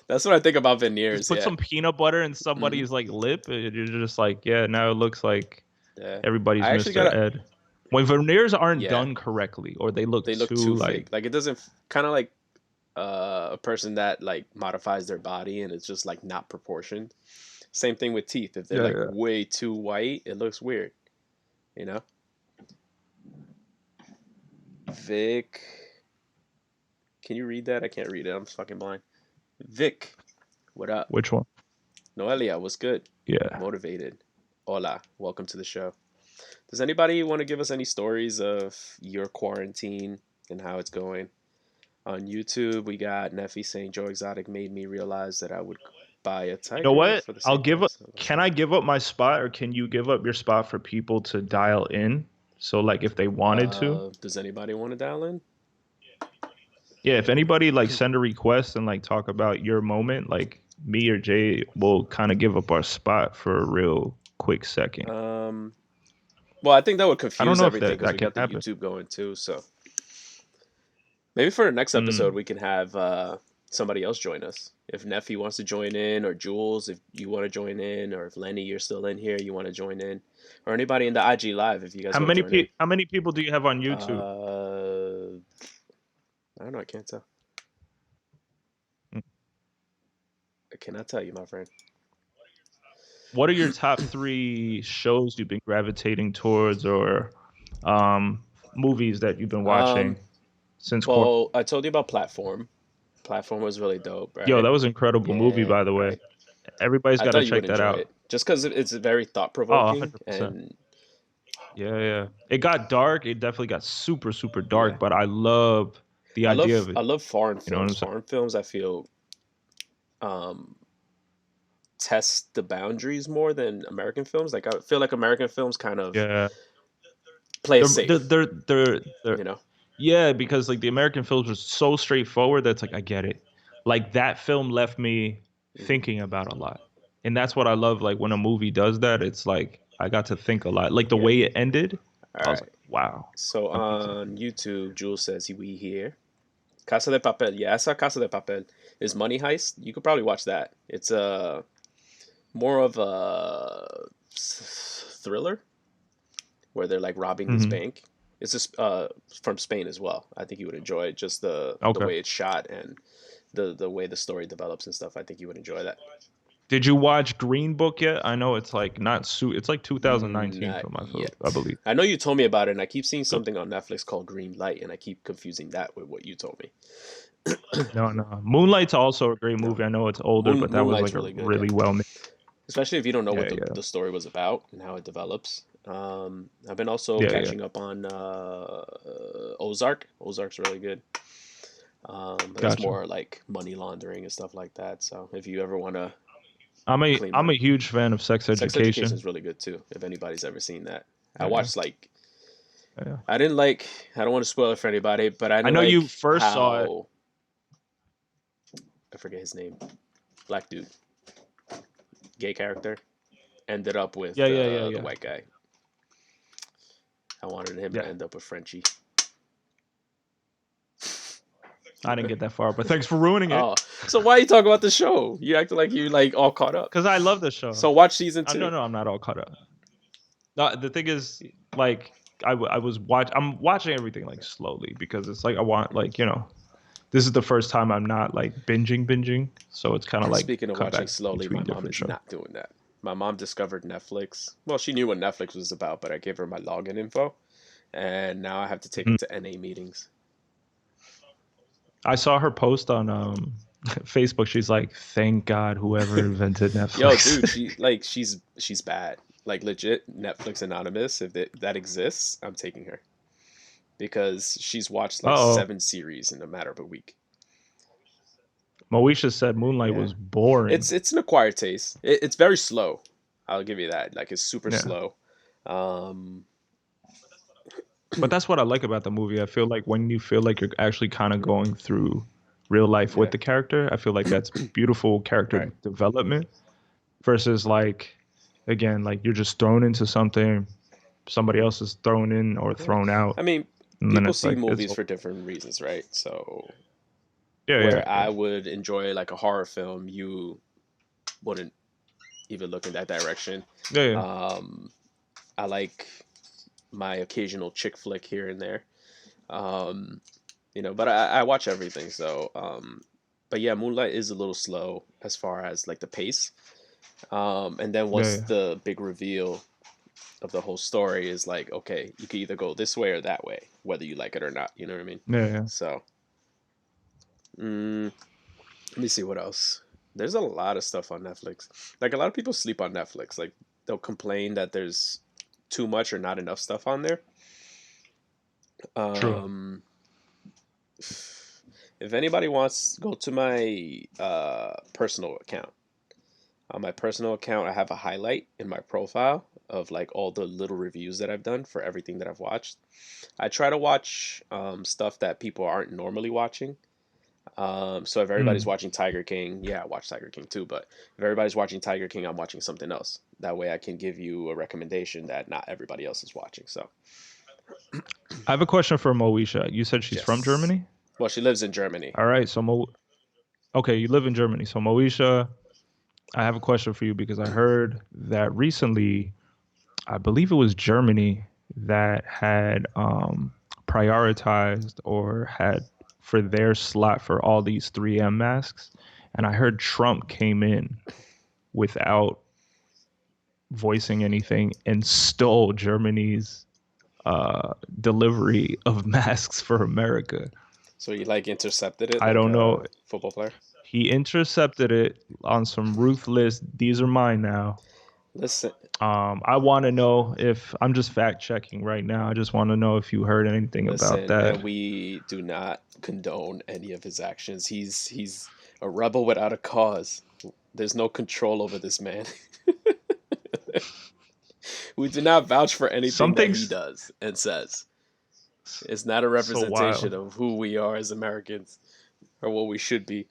That's what I think about just veneers. put Yeah. some peanut butter in Hmm. somebody's like lip, and you're just like, yeah, now it looks like Yeah. everybody's I actually Mr. got a Ed. When veneers aren't yeah. done correctly or they look They look too too like fake. Like it doesn't kind of like a person that like modifies their body and it's just like not proportioned. Same thing with teeth. If they're yeah, like yeah. way too white, it looks weird. You know. Vic, can you read that? I can't read it. I'm fucking blind. Vic, what up? Which one? Noelia, what's good? Yeah. Motivated. Hola, welcome to the show. Does anybody want to give us any stories of your quarantine and how it's going? On YouTube, we got Neffy saying Joe Exotic made me realize that I would buy a You know tiger what? for the I'll same give up. price. So that's Can I fine. give up my spot, or can you give up your spot for people to dial in? So, like, if they wanted to, Does anybody want to dial in? yeah. If anybody like send a request and like talk about your moment, like me or Jay will kind of give up our spot for a real quick second. Um, well, I think that would I don't confuse know if everything that because that we can got the happen. YouTube going too. So maybe for the next episode, Mm. we can have somebody else join us. If Neffy wants to join in, or Jules, if you want to join in, or if Lenny, you're still in here, you want to join in, or anybody in the IG live, if you guys want to join in. How many people do you have on YouTube? I don't know. I can't tell. Mm. I cannot tell you, my friend. What are your top three shows you've been gravitating towards, or um, movies that you've been Um, watching since quarantine? well, I told you about Platform. Platform was really dope, Yo, right? that was an incredible movie, Yeah, by the way. right. Everybody's I got to thought you would check that enjoy out. it just because it's very thought Oh, provoking 100%. and Yeah, yeah. It got dark. It definitely got super, super yeah. dark, but I love the idea of I it. love foreign You know what films. I'm saying? Foreign films I feel um test the boundaries more than American films. Like I feel like American films kind of Yeah. play it They're, they're, safe, they're, they're, you know. yeah, because like the American films are so straightforward that's like, I get it. Like that film left me Hmm. thinking about a lot. And that's what I love. Like when a movie does that, it's like I got to think a lot. Like the Yeah. way it ended, All I was right. like, wow, So amazing. on YouTube, Jules says we here. Casa de Papel. Yeah, I saw Casa de Papel. Is Money Heist. You could probably watch that. It's a more of a thriller where they're like robbing this Hmm. bank. It's just from Spain as well. I think you would enjoy it. Just the Okay. way it's shot and the way the story develops and stuff. I think you would enjoy that. Did you watch Green Book yet? I know it's like not it's like 2019 Not film, I yet. believe. I know you told me about it, and I keep seeing So something on Netflix called Green Light, and I keep confusing that with what you told me. no, no. Moonlight's also a great No, movie. I know it's older, but that was Moonlight's like a really good. Yeah, really well made. especially if you don't know what Yeah, yeah, the story was about and how it develops. I've been also yeah, yeah. catching up on Ozark. Ozark's really good. But that's Gotcha. more like money laundering and stuff like that. So if you ever want to clean I'm money, a huge fan of Sex Sex Education Education. is really good too. If anybody's ever seen that, I Yeah, yeah, watched like yeah. I didn't like. I don't want to spoil it for anybody, but I I didn't know you like first saw it. how I forget his name, black dude, gay character, ended up with Yeah, yeah, yeah, the yeah. white guy. I wanted him to Yeah. end up with Frenchie. I didn't get that far, but thanks for ruining it. Oh, so why you talking about the show? You acted like you like all caught up. Because I love the show. So watch season No, two. no, I'm not all caught up. No, the thing is, like, I was I'm watching everything like slowly because it's like I want like this is the first time I'm not like binging, so it's kind of like Speaking of cut watching back slowly, my between mom different is shows. not doing that. My mom discovered Netflix. Well, she knew what Netflix was about, but I gave her my login info, and now I have to take Mhm. it to NA meetings. I saw her post on Facebook. She's like, "Thank God whoever invented Yo, Netflix." dude, she's bad. Like legit Netflix anonymous. If that exists, I'm taking her. because she's watched like Uh-oh. 7 series in a matter of a week. Moesha said Moonlight Yeah, was boring. it's an acquired taste. It's very slow. I'll give you that. Like it's super Yeah. slow. Um, But that's what I like about the movie. I feel like when you feel like you're actually kind of going through real life with yeah, the character, I feel like that's beautiful character right. development versus like again, like you're just thrown into something somebody else is thrown in or Yeah, thrown out I mean, and then people it's see like it's movies for different reasons, right? So yeah, yeah, where yeah. I would enjoy like a horror film, you wouldn't even look in that direction. Yeah, yeah. Um, I like my occasional chick flick here and there. Um, but I watch everything. So, but yeah, Moonlight is a little slow as far as like the pace. And then Yeah, once yeah. the big reveal of the whole story is like, okay, you can either go this way or that way, whether you like it or not. You know what I mean? Yeah, yeah. So, mm, let me see what else. There's a lot of stuff on Netflix. Like a lot of people sleep on Netflix. Like they'll complain that there's too much or not enough stuff on there. True. Um, if anybody wants, go to my personal account. On my personal account, I have a highlight in my profile of like all the little reviews that I've done for everything that I've watched. I try to watch stuff that people aren't normally watching. So if everybody's Mm. watching Tiger King, yeah, I watch Tiger King too. But if everybody's watching Tiger King, I'm watching something else. That way, I can give you a recommendation that not everybody else is watching. So I have a question for Moesha. You said she's from yes, Germany? well, she lives in Germany. All right, so okay, you live in Germany. So Moesha, I have a question for you because I heard that recently, I believe it was Germany that had prioritized or had for their slot for all these 3M masks. And I heard Trump came in without voicing anything and stole Germany's delivery of masks for America. So you like intercepted it I like don't know. a football player? He intercepted it on some ruthless, these are mine now. Listen, I want to know if I'm just fact checking right now. I just want to know if you heard anything about listen, and that. we do not condone any of his actions. He's a rebel without a cause. There's no control over this man. We do not vouch for anything that he Something's does and says. It's not a so wild. representation of who we are as Americans or what we should be.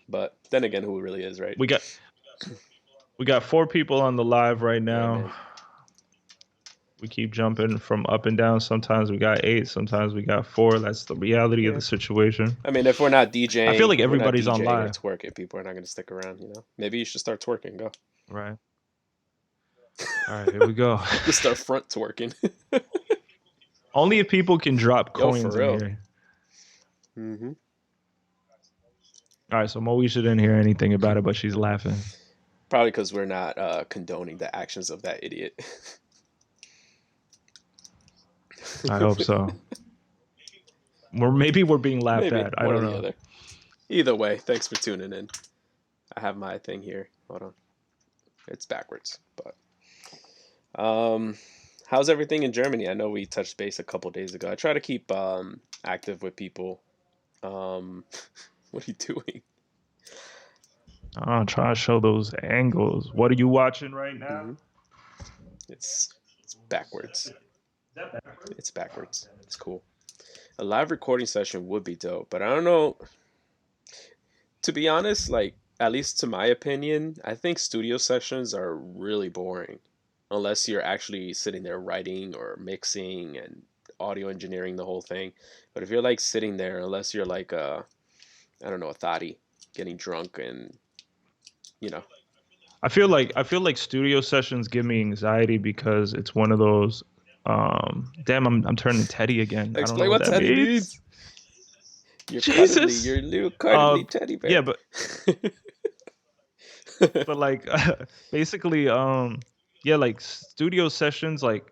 But then again, who it really is, right? We got we got 4 people on the live right Yeah, now. man. We keep jumping from up and down. Sometimes we got 8, sometimes we got 4. That's the reality of Yeah. the situation. I mean, if we're not I feel DJing, like everybody's on or live, twerking, people are not going to stick around. Maybe you should start twerking. Go. right? All right, here we go. Just start front twerking. Only if people can drop Yo, for coins in real. here. Mm-hmm. All right, so Moesha didn't hear anything about it, but she's laughing. Probably because we're not condoning the actions of that idiot. I hope so. Maybe we're being laughed Maybe at. I one or don't the know. other. Either way, thanks for tuning in. I have my thing here. Hold on, it's backwards. But how's everything in Germany? I know we touched base a couple days ago. I try to keep active with people. Um, what are you doing? I'm trying to show those angles. What are you watching right now? Mm-hmm. It's backwards. It's backwards. It's cool. A live recording session would be dope, but I don't know. To be honest, like at least to my opinion, I think studio sessions are really boring unless you're actually sitting there writing or mixing and audio engineering the whole thing. But if you're like sitting there, unless you're like I don't know, a thotty getting drunk and you know, I feel like studio sessions give me anxiety because it's one of those damn, I'm turning Teddy again. I don't know explain what what that Teddy means. means. You're cuddly, Jesus. you're little cuddly teddy Yeah, bear. but like basically yeah, like studio sessions like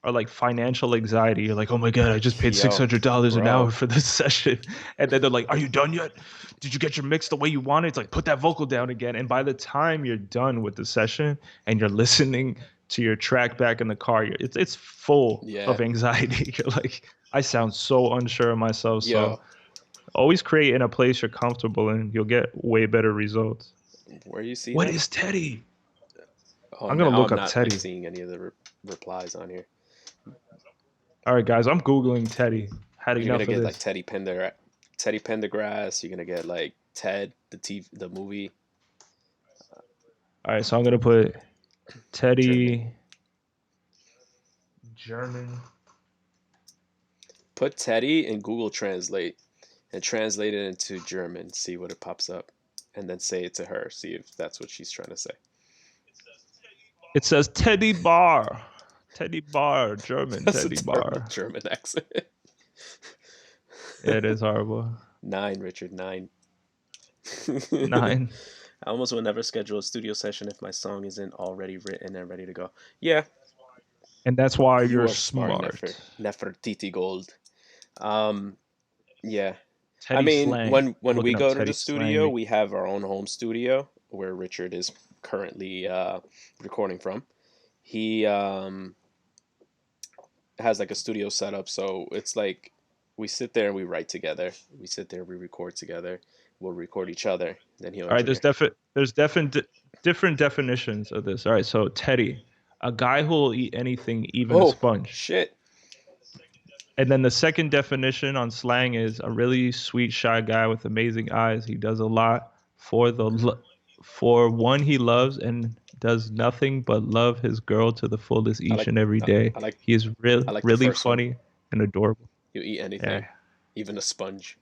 are like financial anxiety. You're like, oh my god, I just paid six Yo, hundred dollars an hour bro. for this session, and then they're like, are you done yet? Did you get your mix the way you wanted? It's like put that vocal down again, and by the time you're done with the session and you're listening to your track back in the car, it's full Yeah. of anxiety. You're like, I sound so unsure of myself. So Yo, always create in a place you're comfortable in. You'll get way better results. where you see What that? is Teddy? Oh, I'm gonna now look I'm up not Teddy. seeing any of the replies on here. All right, guys, I'm googling Teddy. Had You're gonna enough of get like this. Teddy Pendergrass. You're gonna get like Ted, the movie, All right, so I'm gonna put German. Teddy German. Put Teddy in Google Translate and translate it into German. See what it pops up, and then say it to her. See if that's what she's trying to say. It says Teddy Bar. Teddy Bar, German That's a Teddy terrible Bar. German accent. Yeah, it is horrible. Nine, Richard, nine. 9. I almost will never schedule a studio session if my song isn't already written and ready to go. Yeah, And that's why you you're are smart, smart. Nefertiti Gold. Um, yeah. I Teddy mean, slang. I'm when we looking up go to Teddy the slang. studio, we have our own home studio where Richard is currently recording from. He has like a studio setup, so it's like we sit there and we write together. We sit there, we record together. We'll record each other. Then he'll All right, engineer. different definitions of this. All right, so Teddy, a guy who will eat anything, even a Oh sponge. shit! And then the second definition on slang is a really sweet, shy guy with amazing eyes. He does a lot for one he loves and does nothing but love his girl to the fullest I each like and every day. I like He is I like the really first one. funny and adorable. You eat anything, Yeah, even a sponge.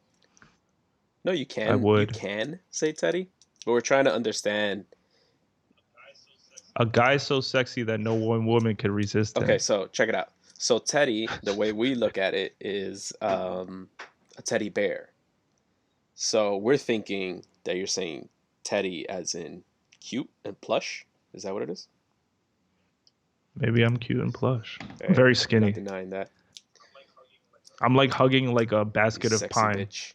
No, you I can. You would. can say Teddy, but we're trying to understand. A guy so sexy that no one woman can resist Okay, him. so check it out. So Teddy, the way we look at it is a teddy bear. So we're thinking that you're saying teddy as in cute and plush. Is that what it is? Maybe I'm cute and plush. I'm Hey, very I'm not skinny. denying that. I'm like hugging like a You basket of sexy pine. bitch.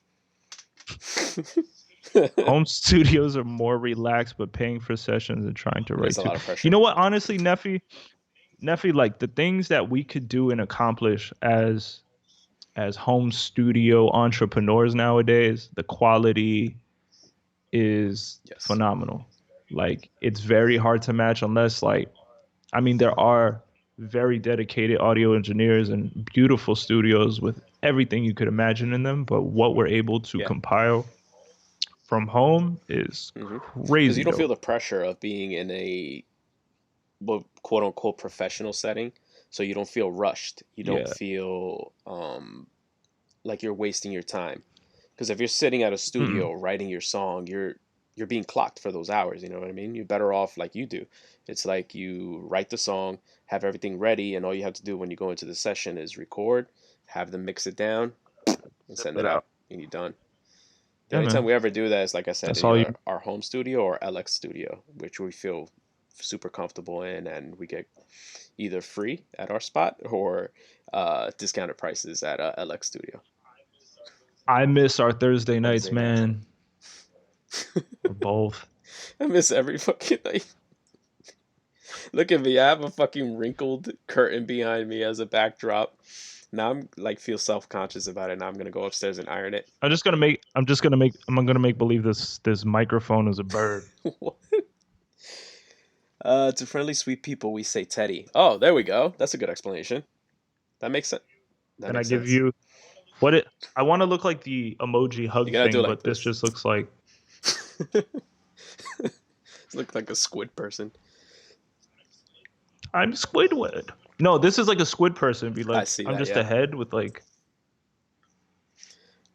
Home studios are more relaxed, but paying for sessions and trying to It is write a too. lot of You pressure. know what? Honestly, Neffy, like the things that we could do and accomplish as home studio entrepreneurs nowadays, the quality is Yes. phenomenal. Like it's very hard to match unless like I mean there are very dedicated audio engineers and beautiful studios with everything you could imagine in them, but what we're able to Yeah. compile from home is Because you crazy don't feel dope. the pressure of being in a quote unquote professional setting, so you don't feel rushed. You don't Yeah. feel like you're wasting your time. Because if you're sitting at a Mm-mm. studio writing your song, you're being clocked for those hours. You know what I mean? You're better off like you do. It's like you write the song, have everything ready, and all you have to do when you go into the session is record, have them mix it down, and Zip send it it out. out, and you're done. The Yeah, only time man. we ever do that is, like I said, That's in all you. our home studio or LX studio, which we feel super comfortable in, and we get either free at our spot or discounted prices at LX studio. I miss our Thursday nights, Thursday night. man. Or both. I miss every fucking night. Look at me. I have a fucking wrinkled curtain behind me as a backdrop. Now I'm like feel self conscious about it. Now I'm gonna go upstairs and iron it. I'm gonna make believe this microphone is a bird. What? To friendly, sweet people, we say Teddy. Oh, there we go. That's a good explanation. That makes sense. That And I makes give sense. you what it I want to look like the emoji You hug gotta do it thing, like but this this. just looks like Look like a squid person. I'm Squidward. No, this is like a squid person. Be I like, see I'm that. just a Yeah. head with like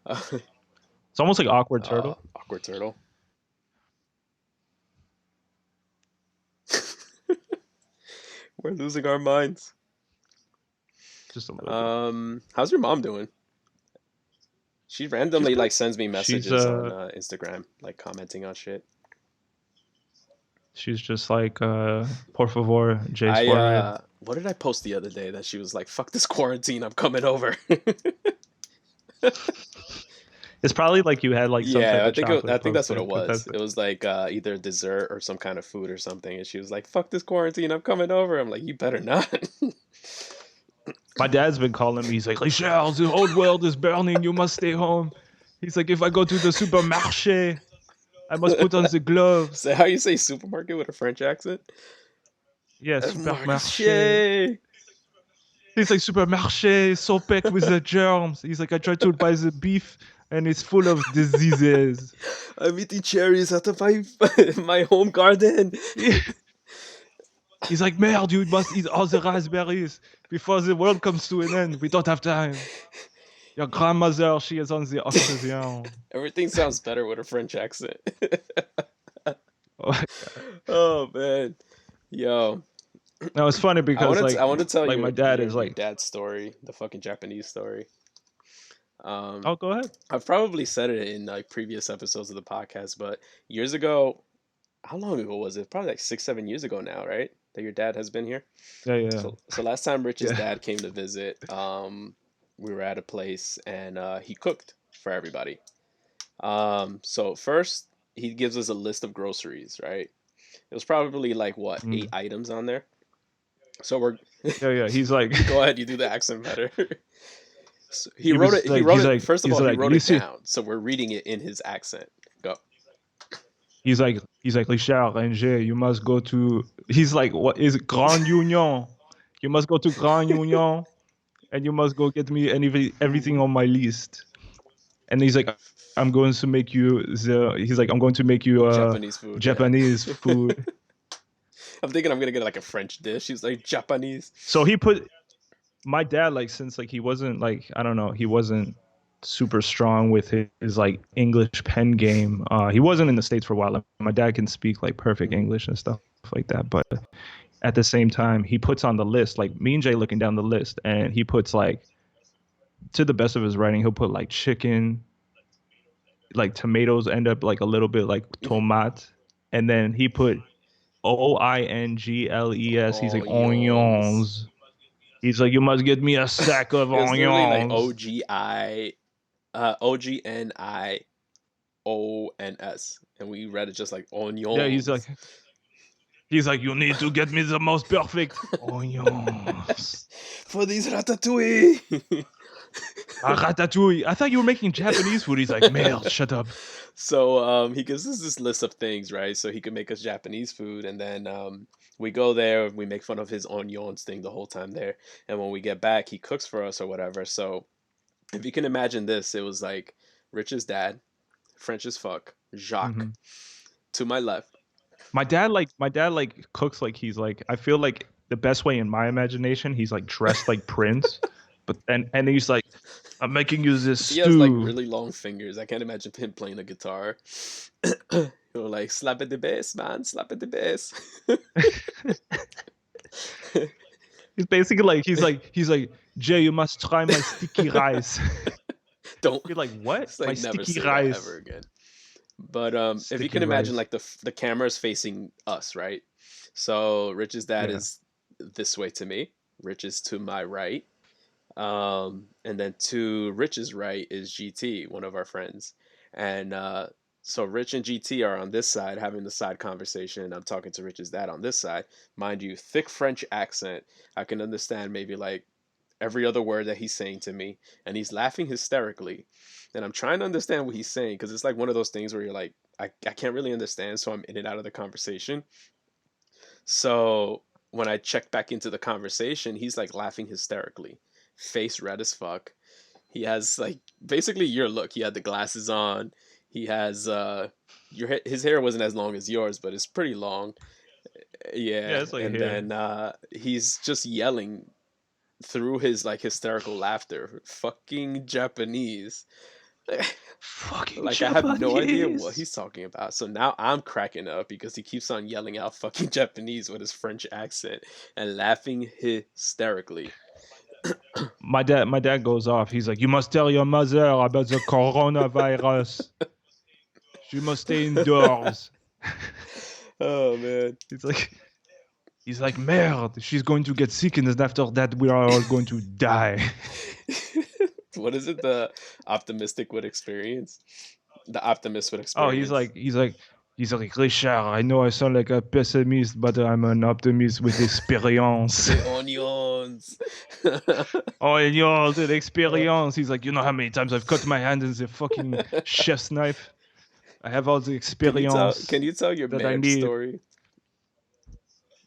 Uh, it's almost like awkward turtle. awkward turtle. We're losing our minds. Just a little bit. How's your mom doing? She She's randomly good. like sends me She's messages on Instagram, like commenting on shit. she's just like por favor, J I Suarez. what did I post the other day that she was like, "Fuck this quarantine, I'm coming over." It's probably like you had like some type Yeah, of I chocolate think that's what posted it because was. that's It was like either dessert or some kind of food or something, and she was like, "Fuck this quarantine, I'm coming over." I'm like, "You better not." My dad's been calling me. He's like, Richard, the whole world is burning. You must stay home. He's like, if I go to the supermarché, I must put on the gloves. So how you say supermarket with a French accent? Yeah, supermarché. Marché. He's like, supermarché is so packed with the germs. He's like, I tried to buy the beef and it's full of diseases. I'm eating cherries out of my home garden. He's like, merde, you must eat all the raspberries before the world comes to an end. We don't have time. Your grandmother, she is on the oxygen. Everything sounds better with a French accent. Oh, Oh man, yo, no, it's funny because I want to tell like you my dad is your like, dad's story, the fucking Japanese story. Um, oh, go ahead. I've probably said it in like previous episodes of the podcast, but years ago, how long ago was it? Probably like 6, 7 years ago now, right? That your dad has been here. Yeah, yeah, So last time Rich's yeah. dad came to visit, we were at a place and he cooked for everybody. So first he gives us a list of groceries, right? It was probably like what, eight Mm. items on there. So we're Yeah, yeah. He's like, go ahead, you do the accent better. So he he wrote was it. He like, wrote it. First of he's all, he like, wrote it Lucy. down, so we're reading it in his accent. Go. He's like, Richard, Ranger, you must go to. He's like, what is it? Grand Union? You must go to Grand Union, and you must go get me everything on my list. And he's like, I'm going to make you the. He's like, I'm going to make you Japanese food. Japanese Yeah. food. I'm thinking I'm gonna get like a French dish. He's like Japanese. So he put my dad, like, since like he wasn't like, I don't know, he wasn't super strong with his like English pen game. He wasn't in the States for a while. Like, my dad can speak like perfect English and stuff like that, but at the same time he puts on the list, like me and Jay looking down the list, and he puts like, to the best of his writing, he'll put like chicken, like tomatoes end up like a little bit like tomate, and then he put OINGLES. He's like Onions. onions. He's like, you must get me a sack of It was literally like onions. OGNIONS, and we read it just like Yeah, onions. he's like, you need to get me the most perfect onions. For these ratatouille. Ratatouille. I thought you were making Japanese food. He's like, merde, shut up. So he gives us this list of things, right? So he could make us Japanese food, and then we go there, we make fun of his onions thing the whole time there, and when we get back, he cooks for us or whatever. So if you can imagine this, it was like Rich's dad, French as fuck, Jacques, Mhm. to my left. My dad like cooks like he's like, I feel like the best way in my imagination, he's like dressed like Prince, but and he's like, I'm making you this He has like stew. really long fingers. I can't imagine him playing a guitar. You're like, slap at the bass, man, slap at the bass. He's basically like, he's like, Jay, you must try my sticky rice. Don't. You're like, what? It's My like never sticky say that rice. ever again. But if you Sticky can imagine, rice. like the camera's facing us, right? So Rich's dad Yeah. is this way to me. Rich is to my right. And then to Rich's right is GT, one of our friends. And so Rich and GT are on this side having the side conversation. I'm talking to Rich's dad on this side. Mind you, thick French accent. I can understand maybe like every other word that he's saying to me. And he's laughing hysterically. And I'm trying to understand what he's saying because it's like one of those things where you're like, I can't really understand. So I'm in and out of the conversation. So when I check back into the conversation, he's like laughing hysterically, face red as fuck. He has like basically your look. He had the glasses on. He has his hair wasn't as long as yours, but it's pretty long. Yeah, Yeah, it's like and here. then he's just yelling through his like hysterical laughter, fucking Japanese. Fucking Like I have no idea what Japanese. he's talking about. So now I'm cracking up because he keeps on yelling out fucking Japanese with his French accent and laughing hysterically. My dad goes off. He's like, you must tell your mother about the coronavirus. She must stay indoors. Oh man. He's like, merde, she's going to get sick, and then after that, we are all going to die. What is it? The optimistic would experience? The optimist would Oh, experience. he's like, Richard, I know I sound like a pessimist, but I'm an optimist with experience. The onion. experience. Oh, yo, the experience. He's like, you know how many times I've cut my hand in the fucking chef's knife? I have all the Can you tell? experience Can you tell your that I man need. story?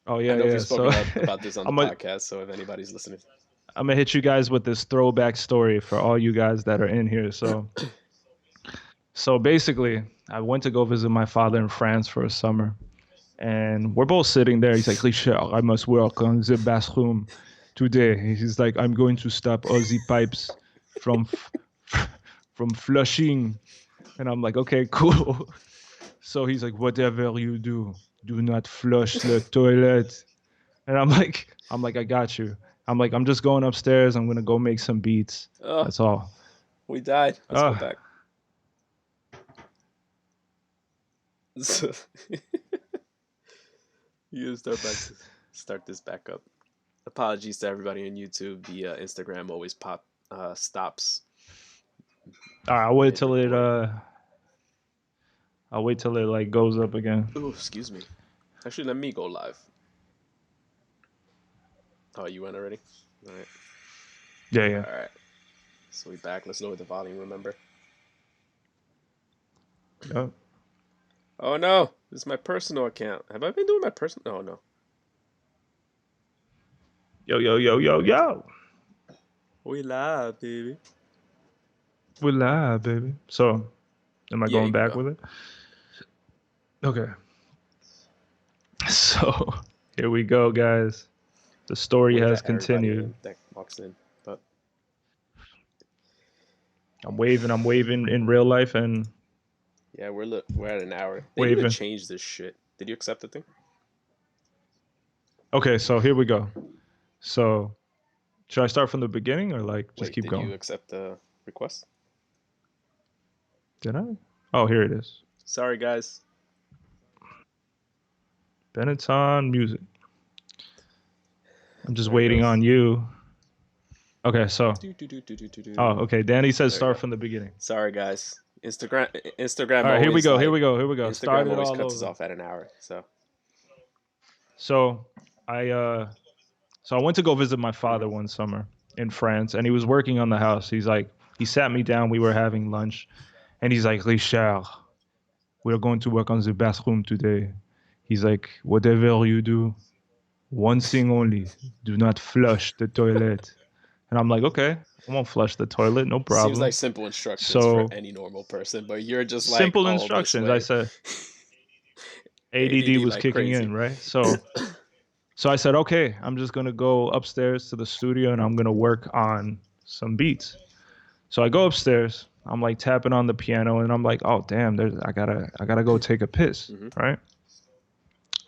Oh I yeah, know we've yeah. spoken So about this on the I'm gonna podcast, so if anybody's listening, I'm gonna hit you guys with this throwback story for all you guys that are in here. So basically, I went to go visit my father in France for a summer, and we're both sitting there. He's like, Richard, I must work on the bathroom today. He's like, I'm going to stop all the pipes from from flushing, and I'm like, okay, cool. So he's like, whatever you do not flush the toilet. And I'm like, I got you. I'm like, I'm just going upstairs. I'm gonna go make some beats. oh, That's all. we died. Let's go Uh, back. So, you start this back up. Apologies to everybody on YouTube. The Instagram always stops. all right, I'll wait till it mid-record. I'll wait till it like goes up again. Oh, excuse me. Actually, let me go live. Oh, you went already? All right. Yeah, yeah. All right. So we back. Let's lower the volume, remember? Yep. Oh, no. This is my personal account. Have I been doing my personal? Oh, no. Yo, yo, yo, yo, yo. We live, baby. We're live, baby. So, am I Yeah, going you can back go. with it? Okay. So, here we go, guys. The story Wave has at everybody continued. that walks in. But I'm waving in real life and yeah, we're at an hour. They need to waving. change this shit. Did you accept the thing? Okay, so here we go. So, should I start from the beginning or like just Wait, keep did you going? accept the request? Did I? Oh, here it is. Sorry, guys. Benatton music. I'm just There it waiting goes. on you. Okay, so. Do, do, do, do, do, do, Oh, do. okay. Danny says There you start go. from the beginning. Sorry, guys. Instagram All right, here we always go. Here like we go. Here we go. Start Instagram it always all cuts us over. off at an hour. So, I so I went to go visit my father one summer in France, and he was working on the house. He sat me down. We were having lunch, and he's like, Richard, we're going to work on the bathroom today. He's like, whatever you do, one thing only, do not flush the toilet. And I'm like, okay, I won't flush the toilet, no Seems like problem. simple instructions for So any normal person, but you're just like simple all this instructions. I way. said ADD ADD was like kicking crazy. in, right? So I said, okay, I'm just gonna go upstairs to the studio and I'm gonna work on some beats. So I go upstairs. I'm like tapping on the piano and I'm like, oh damn, I gotta go take a piss, Hmm. right?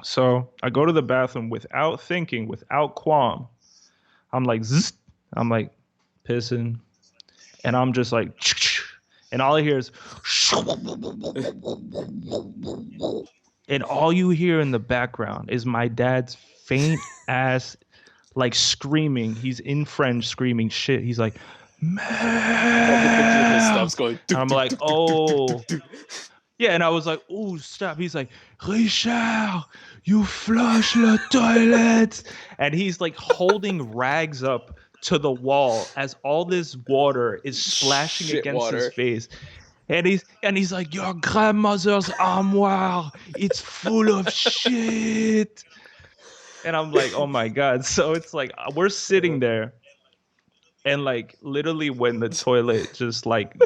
So I go to the bathroom without thinking, without qualm. I'm like, zzz, I'm like pissing, and I'm just like, and all I hear is, and all you hear in the background is my dad's faint ass like screaming. He's in French screaming shit. He's like, I can picture his merde. stops going. And Doo, I'm doo, like, doo, doo, doo, doo, oh. doo. Yeah, and I was like, oh, stop. He's like, Richard, you flush the toilet. And he's like holding rags up to the wall as all this water is splashing Shit against his water. face. And he's like, your grandmother's armoire, it's full of shit. And I'm like, oh my God. So it's like we're sitting there and like literally when the toilet just like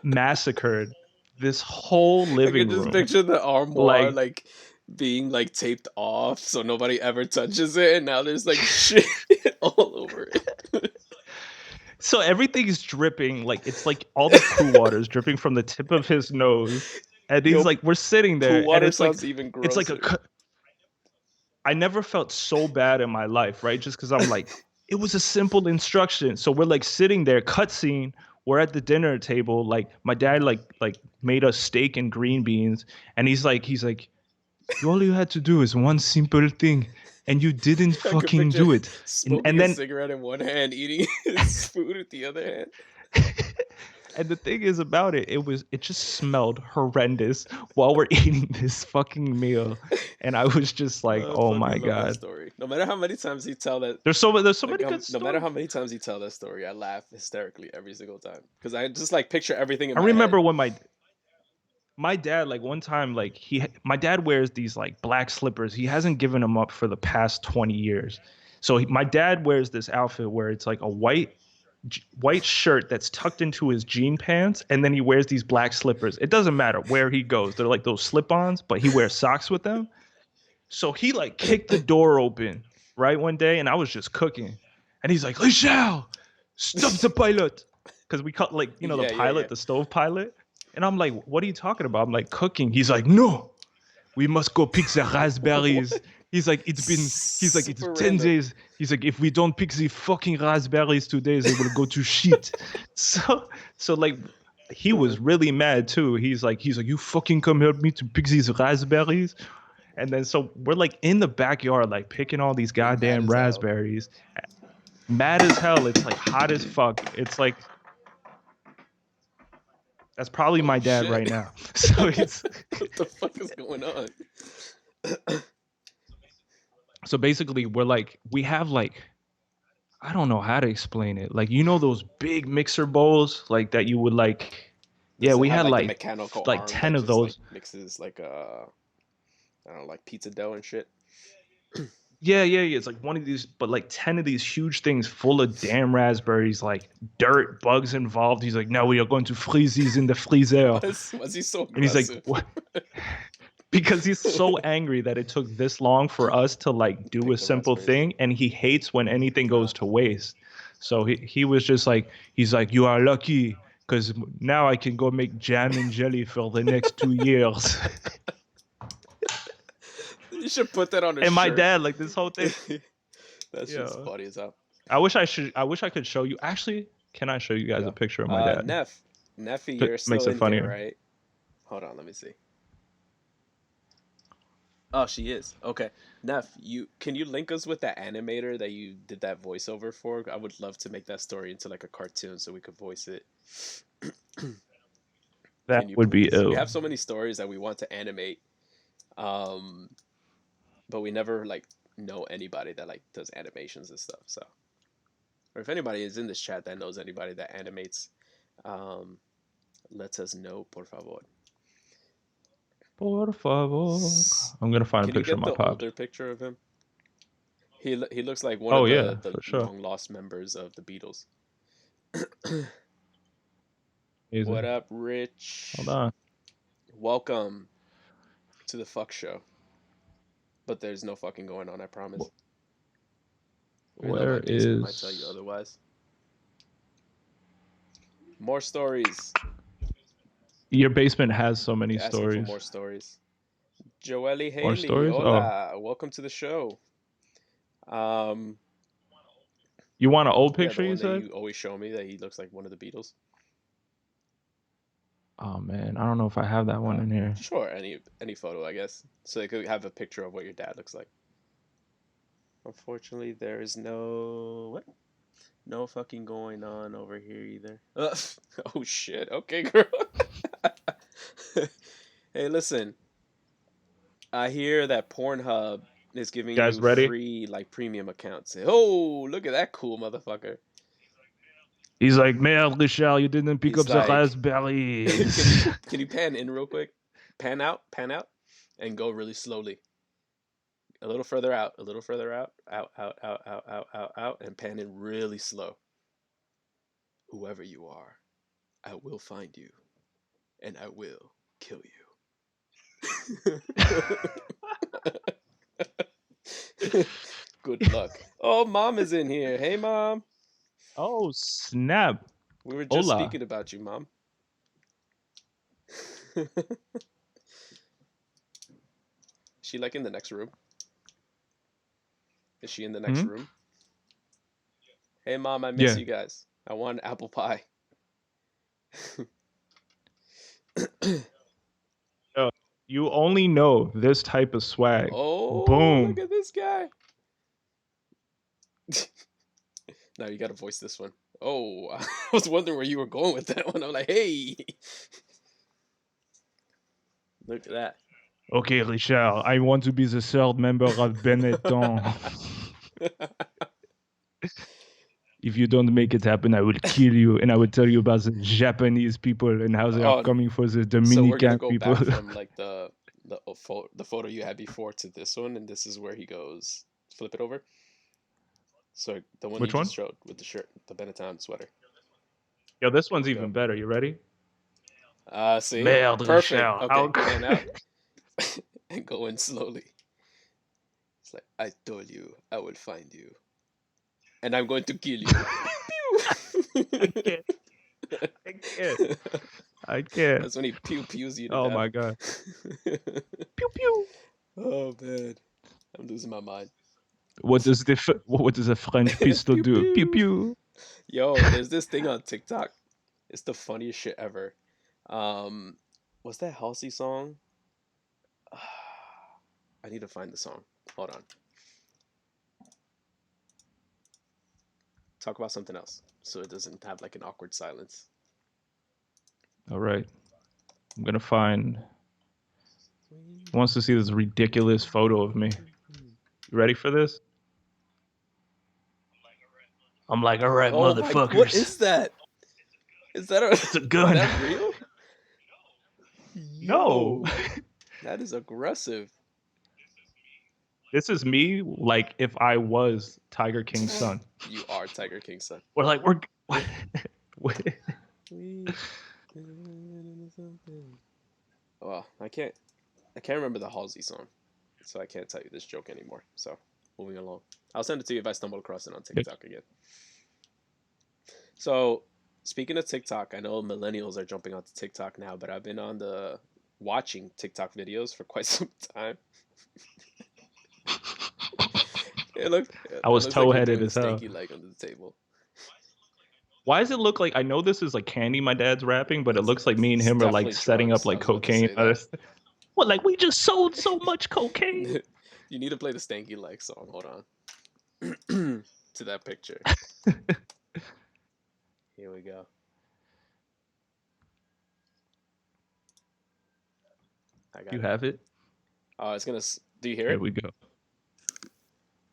massacred this whole I can living just room. picture the armoire Like, like being like taped off so nobody ever touches it, and now there's like shit all over it. so everything is dripping. Like, it's like all the poo water is dripping from the tip of his nose. And he's Yo, like, we're sitting poo there, and water sounds even it's like grosser. I never felt so bad in my life, right? Just because I'm like, it was a simple instruction. So we're like sitting there, cutscene. We're at the dinner table. Like my dad, like made us steak and green beans, and he's like, all you had to do is one simple thing, and you didn't I could fucking picture do it. And smoking and a then cigarette in one hand, eating his food with the other hand. And the thing is about it, it just smelled horrendous while we're eating this fucking meal. And I was just like, I oh my fucking love that God. story. No matter how many times you tell that, There's so like many good no matter stories. how many times you tell that story, I laugh hysterically every single time because I just like picture everything in I my head. remember when my dad, like one time, like my dad wears these like black slippers. He hasn't given them up for the past 20 years. So my dad wears this outfit where it's like a white shirt that's tucked into his jean pants, and then he wears these black slippers. It doesn't matter where he goes. They're like those slip-ons, but he wears socks with them. So he like kicked the door open right one day, and I was just cooking, and he's like, "Michelle, stop the pilot," because we cut like the Yeah, yeah, yeah. pilot, the stove pilot, and I'm like, "What are you talking about?" I'm like, "Cooking." He's like, "No, we must go pick the raspberries." He's like, it's Super 10 random. days. He's like, if we don't pick the fucking raspberries today, they will go to shit. So like he Uh-huh. was really mad too. He's like, you fucking come help me to pick these raspberries. And then so we're like in the backyard, like picking all these Being mad goddamn as hell. raspberries. Mad as hell. It's like hot as fuck. It's like that's probably Holy my dad shit! right now. So it's What the fuck is going on? so basically we have like I don't know how to explain it. Like those big mixer bowls like that you would like yeah, Does it we have had like the like mechanical like arm 10 that of just like those. mixes like I don't know, like pizza dough and shit? Yeah, yeah, yeah. It's like one of these, but like 10 of these huge things full of damn raspberries, like dirt, bugs involved. He's like, no, we are going to freeze these in the freezer. Was he so And he's like, aggressive? what? Because he's so angry that it took this long for us to like do a Pick the simple raspberries. thing, and he hates when anything goes to waste. So he was just like, he's like, you are lucky because now I can go make jam and jelly for the next 2 years. You should put that on a And my shirt. dad, like this whole thing, That's just yeah. funny as hell. I wish I could show you. Actually, can I show you guys a Yeah. picture of my dad? Neffy, It you're still makes it in here, funnier. right? Hold on, let me see. Oh, she is. Okay. Neff, can you link us with that animator that you did that voiceover for? I would love to make that story into like a cartoon so we could voice it. That Can you would be please? We ill. have so many stories that we want to animate, um, but we never like know anybody that like does animations and stuff. So, or if anybody is in this chat that knows anybody that animates, um, let us know, por favor. Por favor. I'm gonna find a Can you picture of get my the pops. older picture of him? He looks like one Oh of yeah, the for sure. long lost members of the Beatles. Easy. What up, Hold Rich? on. Welcome to the fuck show. But there's no fucking going on, I promise. Even though my Where basement might tell you is otherwise. More stories. your basement has so many Asking for stories. more stories. Joelle More Haley, stories? Oh. hola. Welcome to the show. Um, You want an old yeah, the picture, you one that said? you always show me that he looks like one of the Beatles. Oh man, I don't know if I have that one in here. Sure, any photo, I guess. So they could have a picture of what your dad looks like. Unfortunately, there is no fucking going on over here either. Oh shit. Okay, girl. Hey, listen. I hear that Pornhub is giving You guys you ready? free like premium accounts. Oh, look at that cool motherfucker. He's like, Merde, Richard, you didn't pick up He's the like, raspberries. can you pan in real quick? Pan out, and go really slowly. A little further out, a little further out, and pan in really slow. Whoever you are, I will find you, and I will kill you. Good luck. Oh, mom is in here. Hey, mom. Oh snap. We were just Hola. speaking about you, mom. She like in the next room? Is she in the next Hmm? room? Hey, mom, I miss Yeah. you guys. I want apple pie. Yo, you only know this type of swag. Oh, look Boom. at this guy. Now you gotta voice this one. Oh, I was wondering where you were going with that one. I'm like, hey, look at that. Okay, Richard, I want to be the third member of Benetton. If you don't make it happen, I will kill you, and I will tell you about the Japanese people and how they are Oh, coming for the so we're gonna Dominican go people. back from like the photo you had before to this one, and this is where he goes. Flip it over. So the one you Which just one? showed with the shirt, the Benetton sweater. Yo, this Here one's we go. even better. You ready? See, Merde, perfect. Richard. Okay, How... pan out and go in slowly. It's like I told you, I will find you, and I'm going to kill you. I Pew can't. I can't. pew. I can't. That's when he pews you to Oh death. my god. Pew pew. Oh man, I'm losing my mind. What does the French pistol Pew do? Pew pew. pew. Yo, there's this thing on TikTok. It's the funniest shit ever. Um, what's that Halsey song? I need to find the song. Hold on. Talk about something else so it doesn't have like an awkward silence. All right. I'm gonna find. Wants to see this ridiculous photo of me. You ready for this? I'm like, all right, Oh my! What motherfuckers. is that? Is that a? It's a Is gun. that real? No. Yo, that is aggressive. This is me, like if I was Tiger King's son. You are Tiger King's son. Or like we're. Well, I can't remember the Halsey song, so I can't tell you this joke anymore. So, moving along. I'll send it to you if I stumble across it on TikTok again. So, speaking of TikTok, I know millennials are jumping onto TikTok now, but I've been on the watching TikTok videos for quite some time. I was looks like you're toe-headed doing the as hell. stanky leg under the table. Why does it look like, I know this is like candy my dad's rapping, but it looks like me and It's him are like definitely setting up drugs. I like was about to say cocaine. that. What, like we just sold so much cocaine? You need to play the stanky leg song. Hold on. To that picture. Here we go. I got You it. have it? Oh, it's gonna. Do you hear Here it? we go.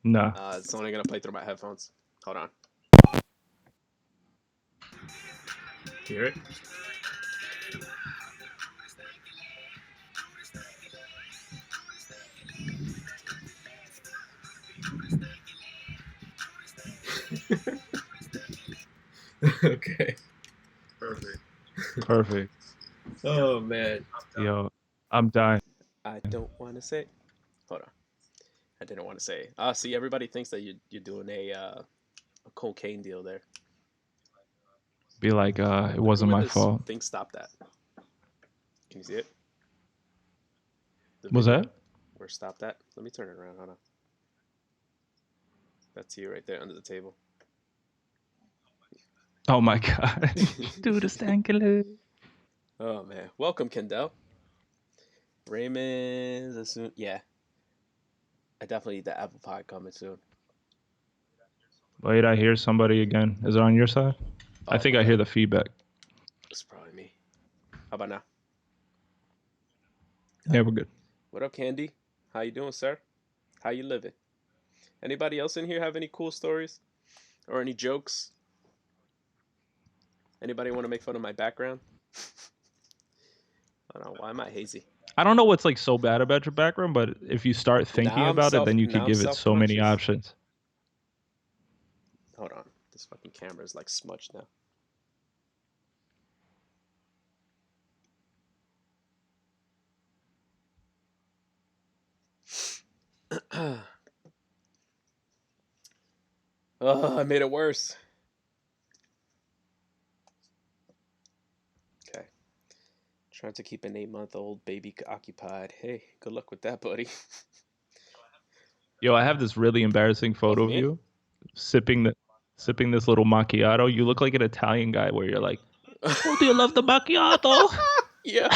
Nah. It's only gonna play through my headphones. Hold on. Hear it? Okay. Perfect. Oh man. Yo, I'm dying. I don't want to say. Hold on. I didn't want to say. See, everybody thinks that you're doing a cocaine deal there. Be like, it Look wasn't where my this fault. thing stopped at. Can you see it? The Was video. that? Where it stopped at? Let me turn it around. Hold on. That's you right there under the table. Oh my god. Dude, a stanky. Oh man. Welcome, Kendall. Raymond, soon. Yeah. I definitely need the apple pie coming soon. Wait, I hear somebody again. Is it on your side? I Oh, think my I hear bad. the feedback. It's probably me. How about now? Yeah, we're good. What up, Candy? How you doing, sir? How you living? Anybody else in here have any cool stories or any jokes? Anybody want to make fun of my background? I don't know. Why am I hazy? I don't know what's like so bad about your background, but if you start thinking about it, then you could give it so many self-conscious. options. Hold on. This fucking camera is like smudged now. Oh, I made it worse. Okay. Trying to keep an 8-month-old baby occupied. Hey, good luck with that, buddy. Yo, I have this really embarrassing photo Of of me? you sipping this little macchiato. You look like an Italian guy where you're like, "Oh, do you love the macchiato? Yo.